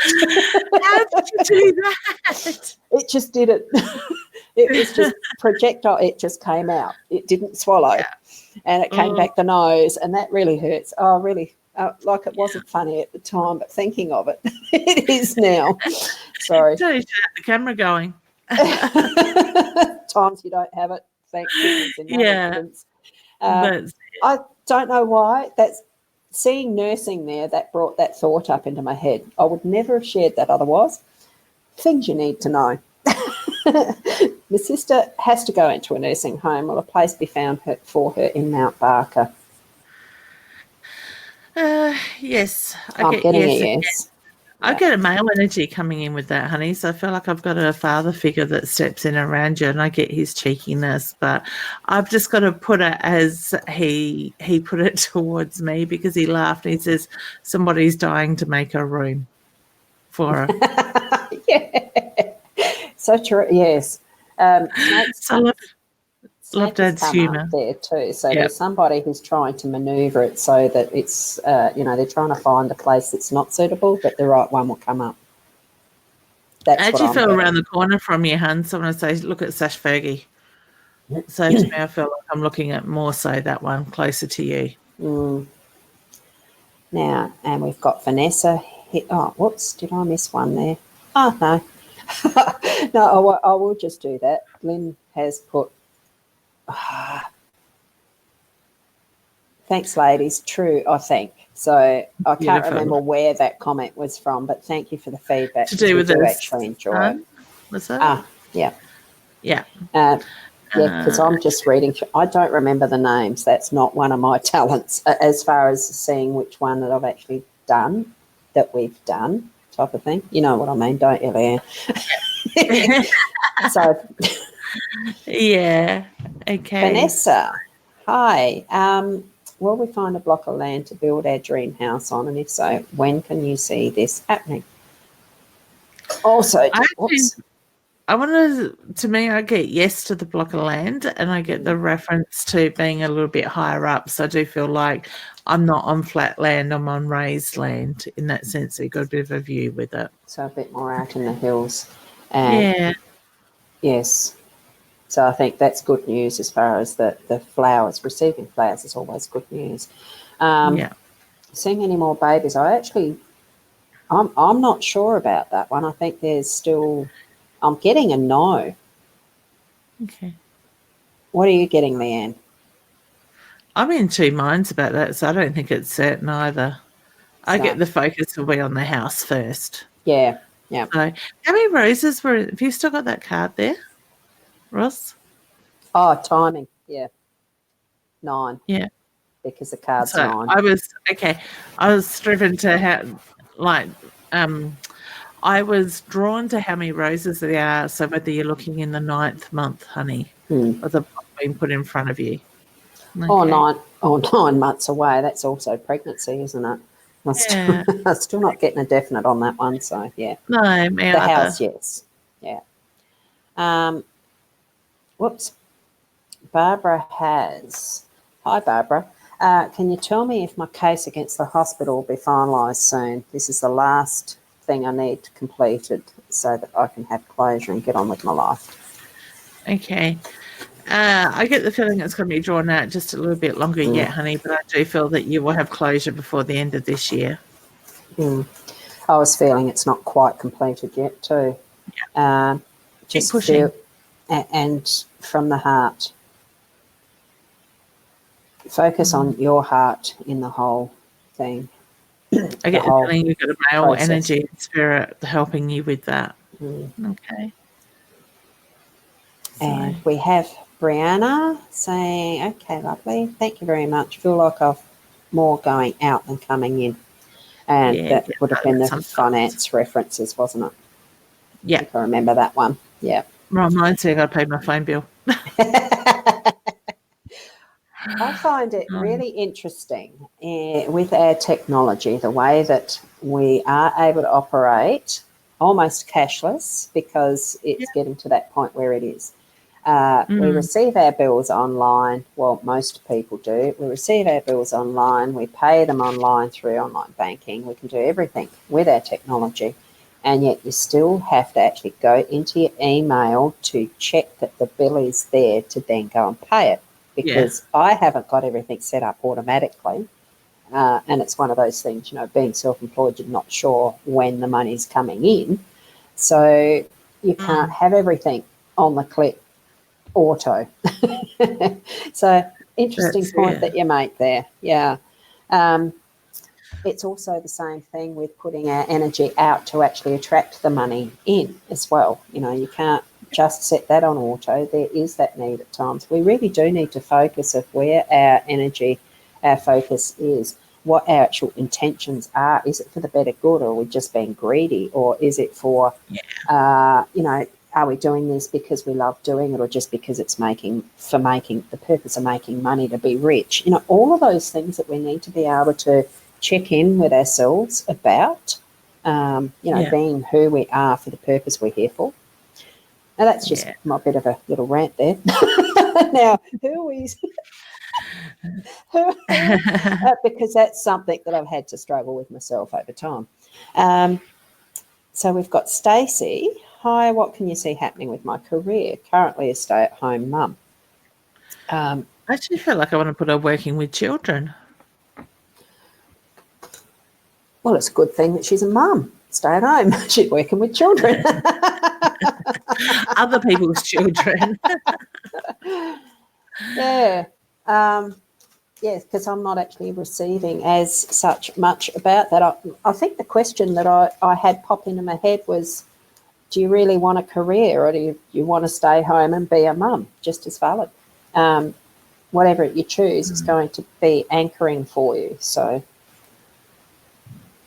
How did you do that? It just didn't. It was just projectile. It just came out. It didn't swallow. And it came back the nose, and that really hurts. Oh, really. Like it wasn't funny at the time, but thinking of it, it is now. Sorry. So you should have the camera going. Times you don't have it. Thank goodness in that instance. I don't know why. That's seeing nursing there, that brought that thought up into my head. I would never have shared that otherwise. Things you need to know. My sister has to go into a nursing home. Will a place be found for her in Mount Barker? Yes. I'm getting a yes. I get a male energy coming in with that, honey. So I feel like I've got a father figure that steps in around you, and I get his cheekiness. But I've just got to put it as he put it towards me, because he laughed and he says, somebody's dying to make a room for her. So true, yes. Love Dad's humour there too. So there's somebody who's trying to manoeuvre it so that it's, they're trying to find a place that's not suitable, but the right one will come up. That's I what actually I'm feel getting. around the corner from your hand, so when I say look at Sash Fergie. So to me, I feel like I'm looking at more so that one closer to you. Now, and we've got Vanessa. Oh, whoops, did I miss one there? Oh, no. No, I will just do that. Lynn has put, thanks, ladies. True, I think. So I can't remember where that comment was from, but thank you for the feedback. To do with we do this, actually enjoy it. Was that? Yeah. Yeah. Yeah, because I'm just reading through. I don't remember the names. That's not one of my talents as far as seeing which one that I've actually done, that we've done, type of thing. You know what I mean, don't you, Leanne? So, yeah. Okay. Vanessa, hi. Will we find a block of land to build our dream house on? And if so, when can you see this happening? Also, I want to me, I get yes to the block of land, and I get the reference to being a little bit higher up. So I do feel like I'm not on flat land, I'm on raised land in that sense. So you've got a bit of a view with it. So a bit more out in the hills. And yes. So I think that's good news as far as the flowers. Receiving flowers is always good news. Seeing any more babies, I'm not sure about that one. I think there's still, I'm getting a no. Okay. What are you getting, Leanne? I'm in two minds about that, so I don't think it's certain either. I get the focus will be on the house first. Yeah, yeah. So how many roses have you still got that card there, Ross? Oh, timing. Yeah. 9. Yeah. Because the card's so 9. I was driven to I was drawn to how many roses there are. So whether you're looking in the 9th month, honey, or the block being put in front of you. Okay. 9 months away. That's also pregnancy, isn't it? I'm still not getting a definite on that one. So yeah. No, me the either. house, yes. Yeah. Whoops. Barbara has. Hi, Barbara. Can you tell me if my case against the hospital will be finalised soon? This is the last thing I need completed so that I can have closure and get on with my life. Okay. I get the feeling it's going to be drawn out just a little bit longer yet, honey, but I do feel that you will have closure before the end of this year. I was feeling it's not quite completed yet too. Just keep pushing. And from the heart. Focus on your heart in the whole thing. I get the feeling you've got a male process. Energy and spirit helping you with that. Okay. And we have Brianna saying, okay, lovely. Thank you very much. Feel like I've more going out than coming in. And that would have been the finance references, wasn't it? Yeah. If I remember that one. Yeah. Well, mine saying I paid my phone bill. I find it really interesting with our technology, the way that we are able to operate almost cashless because it's getting to that point where it is. We receive our bills online. Well, most people do. We receive our bills online. We pay them online through online banking. We can do everything with our technology. And yet you still have to actually go into your email to check that the bill is there to then go and pay it. Because I haven't got everything set up automatically. And it's one of those things, being self-employed, you're not sure when the money's coming in. So you can't have everything on the click auto. So interesting point that you make there. Yeah. It's also the same thing with putting our energy out to actually attract the money in as well. You can't just set that on auto. There is that need at times. We really do need to focus of where our energy, our focus is, what our actual intentions are. Is it for the better good, or are we just being greedy, or is it for, are we doing this because we love doing it, or just because it's making the purpose of making money to be rich? All of those things that we need to be able to check in with ourselves about, being who we are for the purpose we're here for. Now, that's just my bit of a little rant there. Now, who is... because that's something that I've had to struggle with myself over time. So we've got Stacey. Hi, what can you see happening with my career? Currently a stay-at-home mum. I actually feel like I want to put her working with children. Well, it's a good thing that she's a mum. Stay at home. She's working with children. Other people's children. Yeah. Yes, because I'm not actually receiving as such much about that. I think the question that I had pop into my head was, do you really want a career, or do you want to stay home and be a mum? Just as valid. Whatever you choose is going to be anchoring for you. So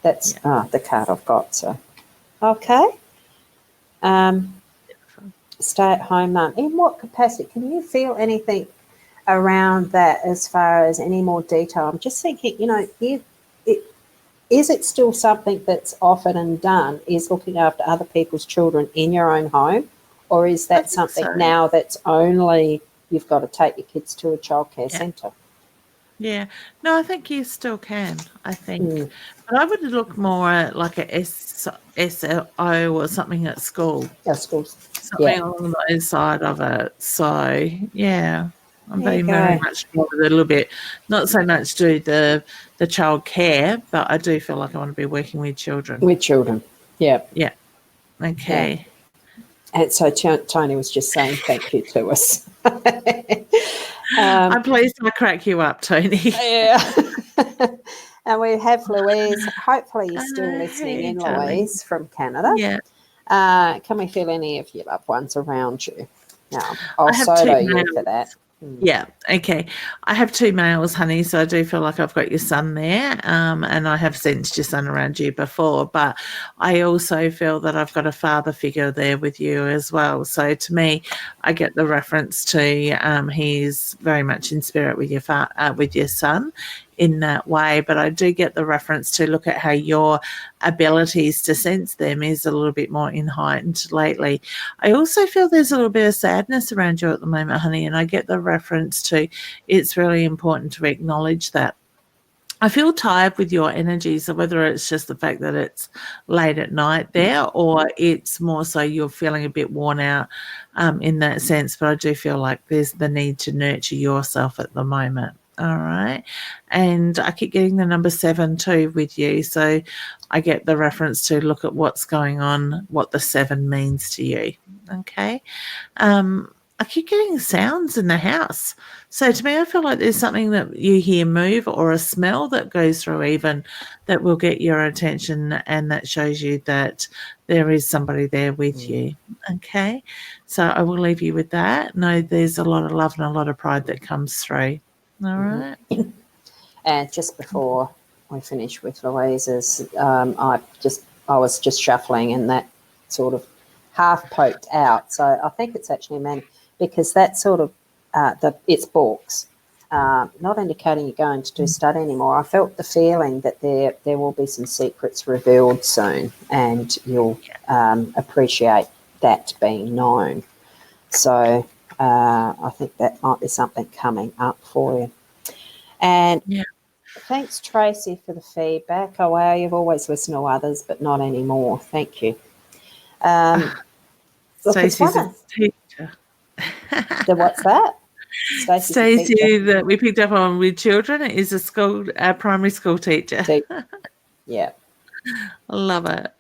that's the card I've got. So, okay. Stay-at-home mum. In what capacity? Can you feel anything around that as far as any more detail? I'm just thinking, is it still something that's offered and done, is looking after other people's children in your own home, or is that something now that's only you've got to take your kids to a childcare centre? Yeah. No, I think you still can, I think. But I would look more at like a SLO or something at school. Schools. Something along those side of it. So, yeah. I'm being very much more with a little bit, not so much do the child care, but I do feel like I want to be working with children. With children, yeah. Yeah. Okay. Yeah. And so Tony was just saying thank you to us. I'm pleased I crack you up, Tony. Yeah. And we have Louise. Hopefully you're still listening in, Louise, from Canada. Yeah. Can we feel any of your loved ones around you? Now, I'll solo you for that. Yeah, okay. I have 2 males, honey, so I do feel like I've got your son there, and I have sensed your son around you before, but I also feel that I've got a father figure there with you as well. So to me, I get the reference to he's very much in spirit with your son in that way, but I do get the reference to look at how your abilities to sense them is a little bit more heightened lately. I also feel there's a little bit of sadness around you at the moment, honey, and I get the reference to it's really important to acknowledge that. I feel tired with your energy, so whether it's just the fact that it's late at night there or it's more so you're feeling a bit worn out in that sense, but I do feel like there's the need to nurture yourself at the moment. All right. And I keep getting the number 7 too with you. So I get the reference to look at what's going on, what the 7 means to you. Okay. I keep getting sounds in the house. So to me, I feel like there's something that you hear move or a smell that goes through even that will get your attention, and that shows you that there is somebody there with you. Okay. So I will leave you with that. No, there's a lot of love and a lot of pride that comes through. All right. And just before we finish with Louise's, I was just shuffling and that sort of half poked out. So I think it's actually meant because that sort of it's books, not indicating you're going to do study anymore. I felt the feeling that there will be some secrets revealed soon, and you'll appreciate that being known. So I think that might be something coming up for you. And thanks, Tracy, for the feedback. Oh, wow, you've always listened to others, but not anymore. Thank you. Stacey's a teacher. What's that? Stacey that we picked up on with children is a primary school teacher. Yeah. I love it.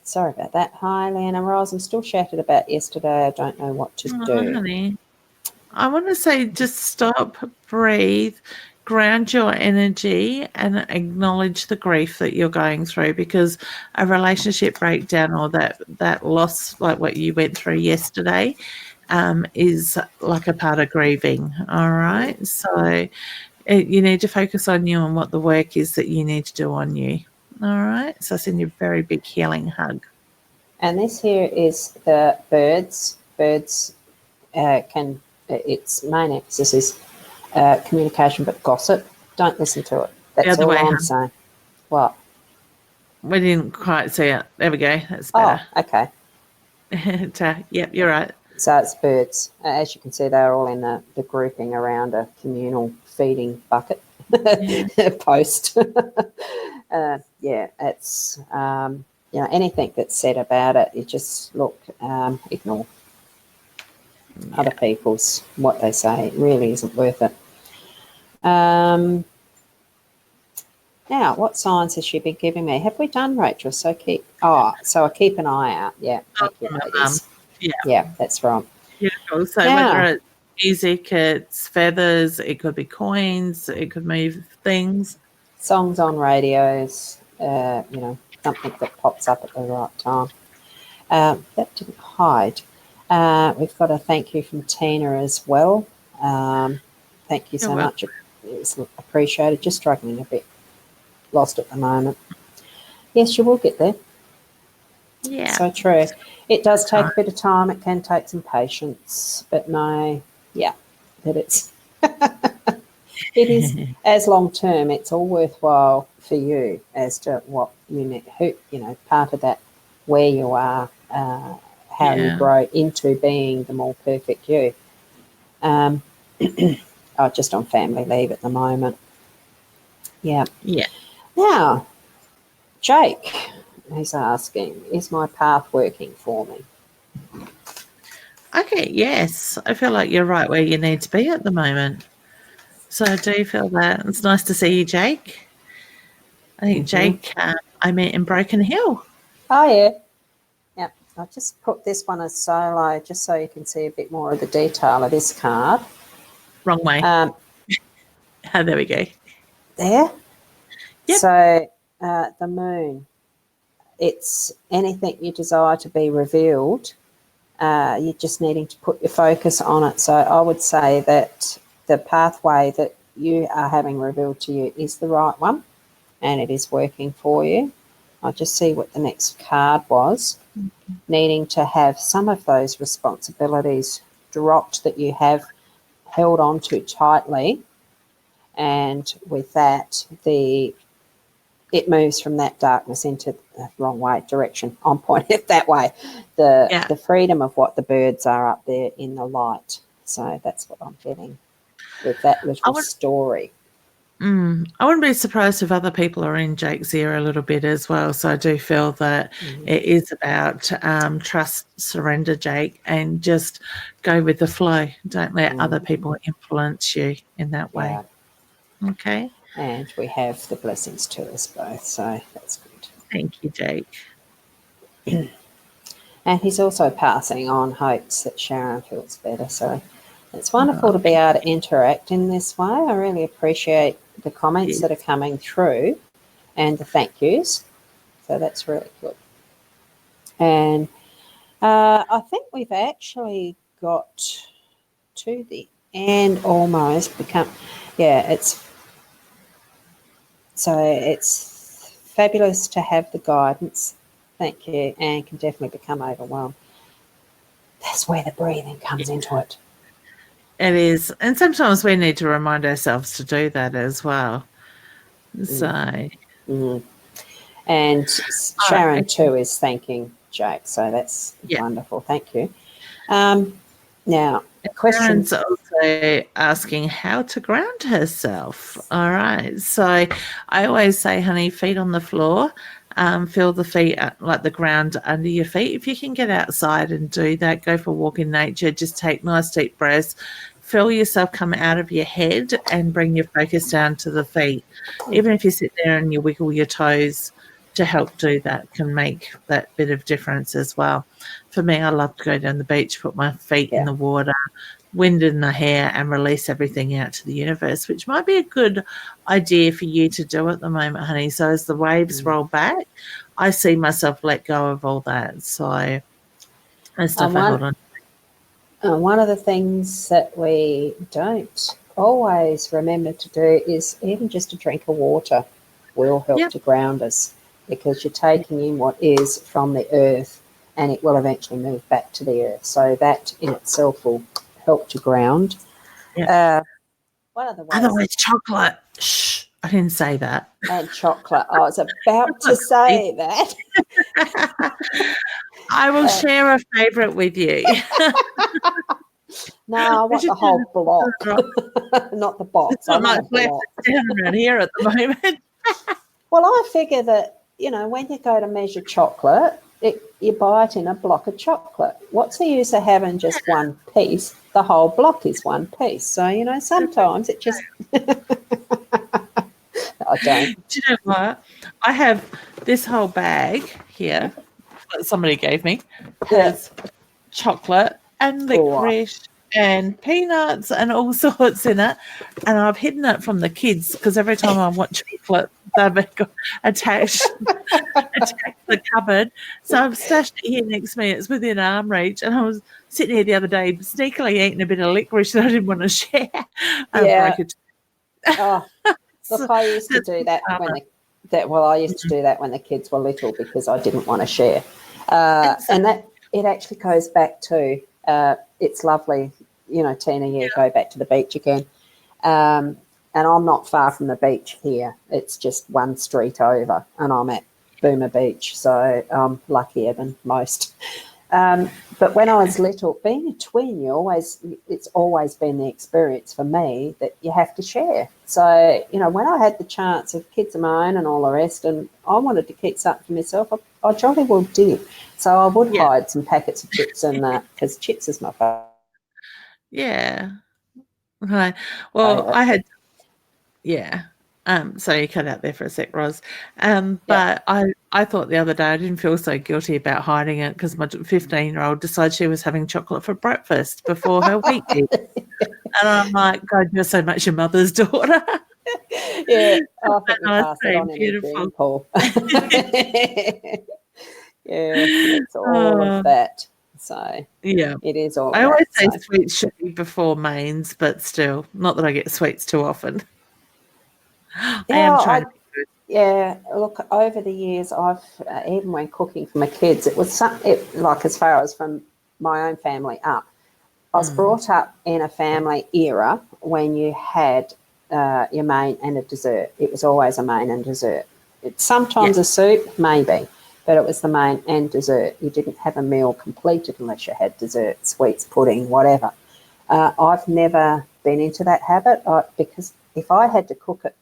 Sorry about that. Hi, Leanne Ros. I'm still shattered about yesterday. I don't know what to do. Honey, I want to say just stop, breathe, ground your energy and acknowledge the grief that you're going through, because a relationship breakdown or that loss, like what you went through yesterday, is like a part of grieving. All right. So you need to focus on you and what the work is that you need to do on you. All right. So I send you a very big healing hug. And this here is the birds. Birds its main emphasis is communication, but gossip. Don't listen to it. That's all I'm saying. What? We didn't quite see it. There we go. That's better. Oh, okay. Yep, you're right. So it's birds. As you can see, they're all in the grouping around a communal feeding bucket. post. It's anything that's said about it, you just look, ignore other people's what they say. It really isn't worth it. Now, what signs has she been giving me? Have we done, Rachel? So I keep an eye out. Yeah, thank you, ladies. Yeah, that's right. Beautiful. So whether it's music, it's feathers, it could be coins, it could move things. Songs on radios, something that pops up at the right time. That didn't hide. We've got a thank you from Tina as well. Thank you so much. It's appreciated. Just struggling a bit. Lost at the moment. Yes, you will get there. Yeah. So true. It does take a bit of time. It can take some patience, but that it's it is as long term. It's all worthwhile for you as to what you need. Part of that where you are, how you grow into being the more perfect you. Just on family leave at the moment. Yeah. Yeah. Now, Jake is asking, is my path working for me? Okay, yes. I feel like you're right where you need to be at the moment. So I do feel that. It's nice to see you, Jake. I think Jake, I met in Broken Hill. Oh, yeah. Yep. I just put this one as solo just so you can see a bit more of the detail of this card. Wrong way. There we go. There? Yep. So the moon, it's anything you desire to be revealed. You're just needing to put your focus on it. So I would say that the pathway that you are having revealed to you is the right one and it is working for you. I'll just see what the next card was. Needing to have some of those responsibilities dropped that you have held on to tightly. And with that, it moves from that darkness into the wrong way direction. I'm pointing it that way. The freedom of what the birds are up there in the light. So that's what I'm getting with that little story. I wouldn't be surprised if other people are in Jake's ear a little bit as well. So I do feel that it is about trust, surrender, Jake, and just go with the flow. Don't let other people influence you in that way. Okay. And we have the blessings to us both, so that's good. Thank you, Jake. And he's also passing on hopes that Sharon feels better. So it's wonderful to be able to interact in this way. I really appreciate the comments that are coming through and the thank yous. So that's really good. And I think we've actually got to the end almost. It's fabulous to have the guidance. Thank you. And can definitely become overwhelmed. That's where the breathing comes into it. It is. And sometimes we need to remind ourselves to do that as well. So. And Sharon too is thanking Jake. So that's wonderful. Thank you. Now, Sharon's also asking how to ground herself. All right. So I always say, honey, feet on the floor. Feel the feet like the ground under your feet. If you can get outside and do that, go for a walk in nature. Just take nice deep breaths. Feel yourself come out of your head and bring your focus down to the feet. Even if you sit there and you wiggle your toes to help do that can make that bit of difference as well. For me, I love to go down the beach, put my feet in the water, wind in the hair, and release everything out to the universe, which might be a good idea for you to do at the moment, honey. So as the waves roll back, I see myself let go of all that. So and stuff I hold on. One of the things that we don't always remember to do is even just a drink of water will help to ground us, because you're taking in what is from the earth and it will eventually move back to the earth. So that in itself will help to ground. One of the ways. Otherwise, chocolate. Shh, I didn't say that. And chocolate. I was about to say that. I will share a favourite with you. No, I want the whole block, not the box. There's not much left down around here at the moment. Well, I figure that, when you go to measure chocolate, you buy it in a block of chocolate. What's the use of having just one piece? The whole block is one piece. So, sometimes it just... I don't. Do you know what? I have this whole bag here that somebody gave me. Has chocolate and licorice and peanuts and all sorts in it. And I've hidden it from the kids because every time I want chocolate, they've got attached the cupboard. So I've stashed it here next to me. It's within arm reach. And I was sitting here the other day sneakily eating a bit of licorice that I didn't want to share. Yeah. Look, I used to do that when the kids were little because I didn't want to share. And that it actually goes back to it's lovely, Tina, go back to the beach again. And I'm not far from the beach here. It's just one street over and I'm at Boomer Beach, so I'm luckier than most. But when I was little, being a twin, it's always been the experience for me that you have to share. So, when I had the chance of kids of my own and all the rest, and I wanted to keep something for myself, I jolly well did. So I would hide some packets of chips and that because chips is my favourite. Yeah. Right. Well, I had, so you cut out there for a sec, Ros. But I thought the other day I didn't feel so guilty about hiding it because my 15-year-old decided she was having chocolate for breakfast before her week did. And I'm like, God, you're so much your mother's daughter. Yeah, I think we passed it on in Paul. It's all of that. So it is all. I always say sweets should be before mains, but still, not that I get sweets too often. I am trying to be good. Yeah, look, over the years, I've even when cooking for my kids, it was like as far as from my own family up. I was brought up in a family era when you had your main and a dessert. It was always a main and dessert. It's sometimes a soup, maybe, but it was the main and dessert. You didn't have a meal completed unless you had dessert, sweets, pudding, whatever. I've never been into that habit because if I had to cook it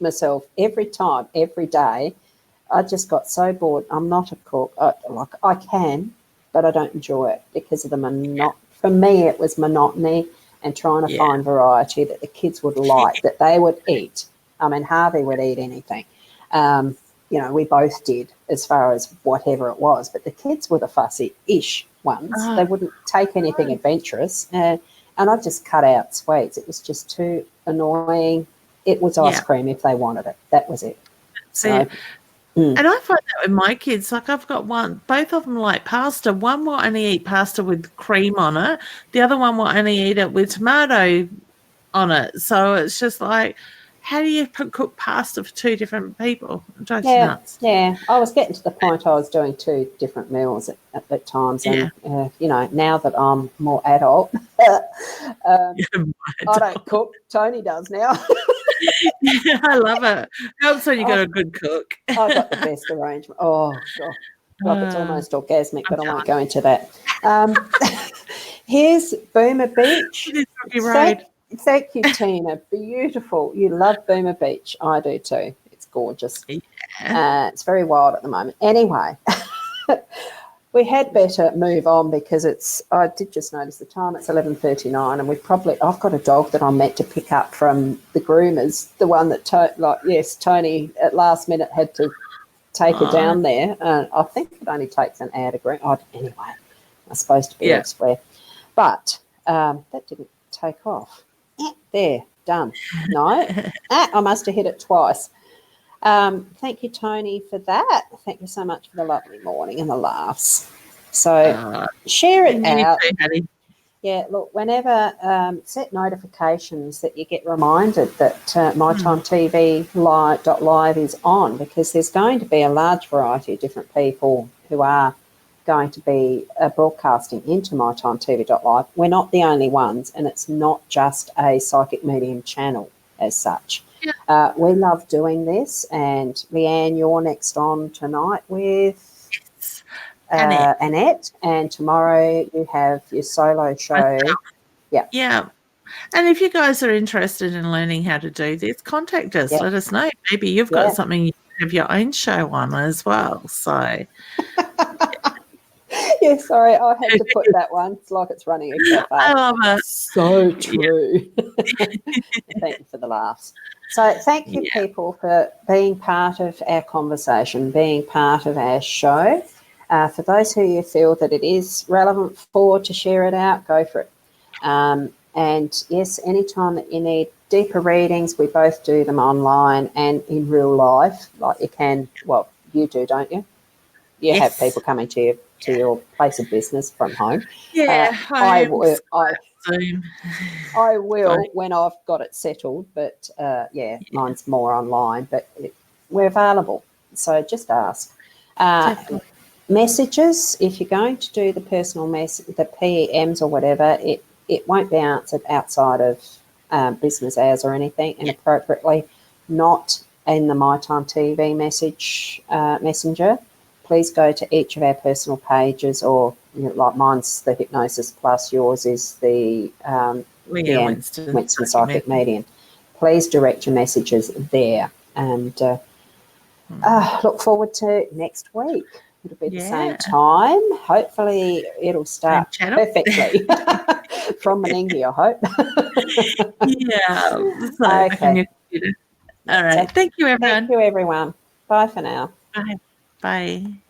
myself every time, every day, I just got so bored. I'm not a cook. I can, but I don't enjoy it because of the for me, it was monotony and trying to find variety that the kids would like, that they would eat. I mean, Harvey would eat anything. We both did as far as whatever it was, but the kids were the fussy-ish ones. They wouldn't take anything adventurous. And I just cut out sweets. It was just too annoying. It was ice cream if they wanted it. That was it. So, and I find that with my kids, like I've got both of them like pasta. One will only eat pasta with cream on it. The other one will only eat it with tomato on it. So it's just like, how do you cook pasta for two different people? It drives you nuts. Yeah, I was getting to the point I was doing two different meals at times. And, now that I'm more adult, I don't cook. Tony does now. Yeah, I love it. Helps when you got a good cook. I've got the best arrangement. Oh, God. It's almost orgasmic, but I won't go into that. Here's Boomer Beach. It is Rocky Road. Thank you, Tina. Beautiful. You love Boomer Beach. I do too. It's gorgeous. Yeah. It's very wild at the moment. Anyway, we had better move on because I did just notice the time. It's 11:39 and I've got a dog that I'm meant to pick up from the groomers, the one that, Tony at last minute had to take her down there. I think it only takes an hour to groom. Anyway, I'm supposed to be elsewhere. But that didn't take off. There, done. No, I must have hit it twice. Thank you, Tony, for that. Thank you so much for the lovely morning and the laughs. So share it out. Yeah, look, whenever set notifications that you get reminded that My Time TV Live is on, because there's going to be a large variety of different people who are going to be broadcasting into My Time TV Live. We're not the only ones, and it's not just a psychic medium channel as such. Yeah. We love doing this, and Leanne, you're next on tonight with Annette, and tomorrow you have your solo show Yeah. And if you guys are interested in learning how to do this, contact us. Let us know. Maybe you've got something you have your own show on as well. So, yeah, sorry, I had to put that one. It's like it's running a cafe. I love it. So true. Thank you for the laughs. So thank you, people, for being part of our conversation, being part of our show. For those who you feel that it is relevant for to share it out, go for it. And yes, anytime that you need deeper readings, we both do them online and in real life. Like you can, well, you do, don't you? You have people coming to your place of business from home. Yeah, I will Sorry. when I've got it settled, but mine's more online, but we're available. So just ask. Messages, if you're going to do the personal the PMs or whatever, it won't be answered outside of business hours or anything, and appropriately not in the My Time TV messenger. Please go to each of our personal pages, or like mine's the Hypnosis Plus, yours is the Leanne Winston Psychic Medium. Please direct your messages there, and look forward to next week. It'll be the same time. Hopefully, it'll start perfectly from Meningie, I hope. Okay. All right. Thank you, everyone. Thank you, everyone. Bye for now. Bye. Bye.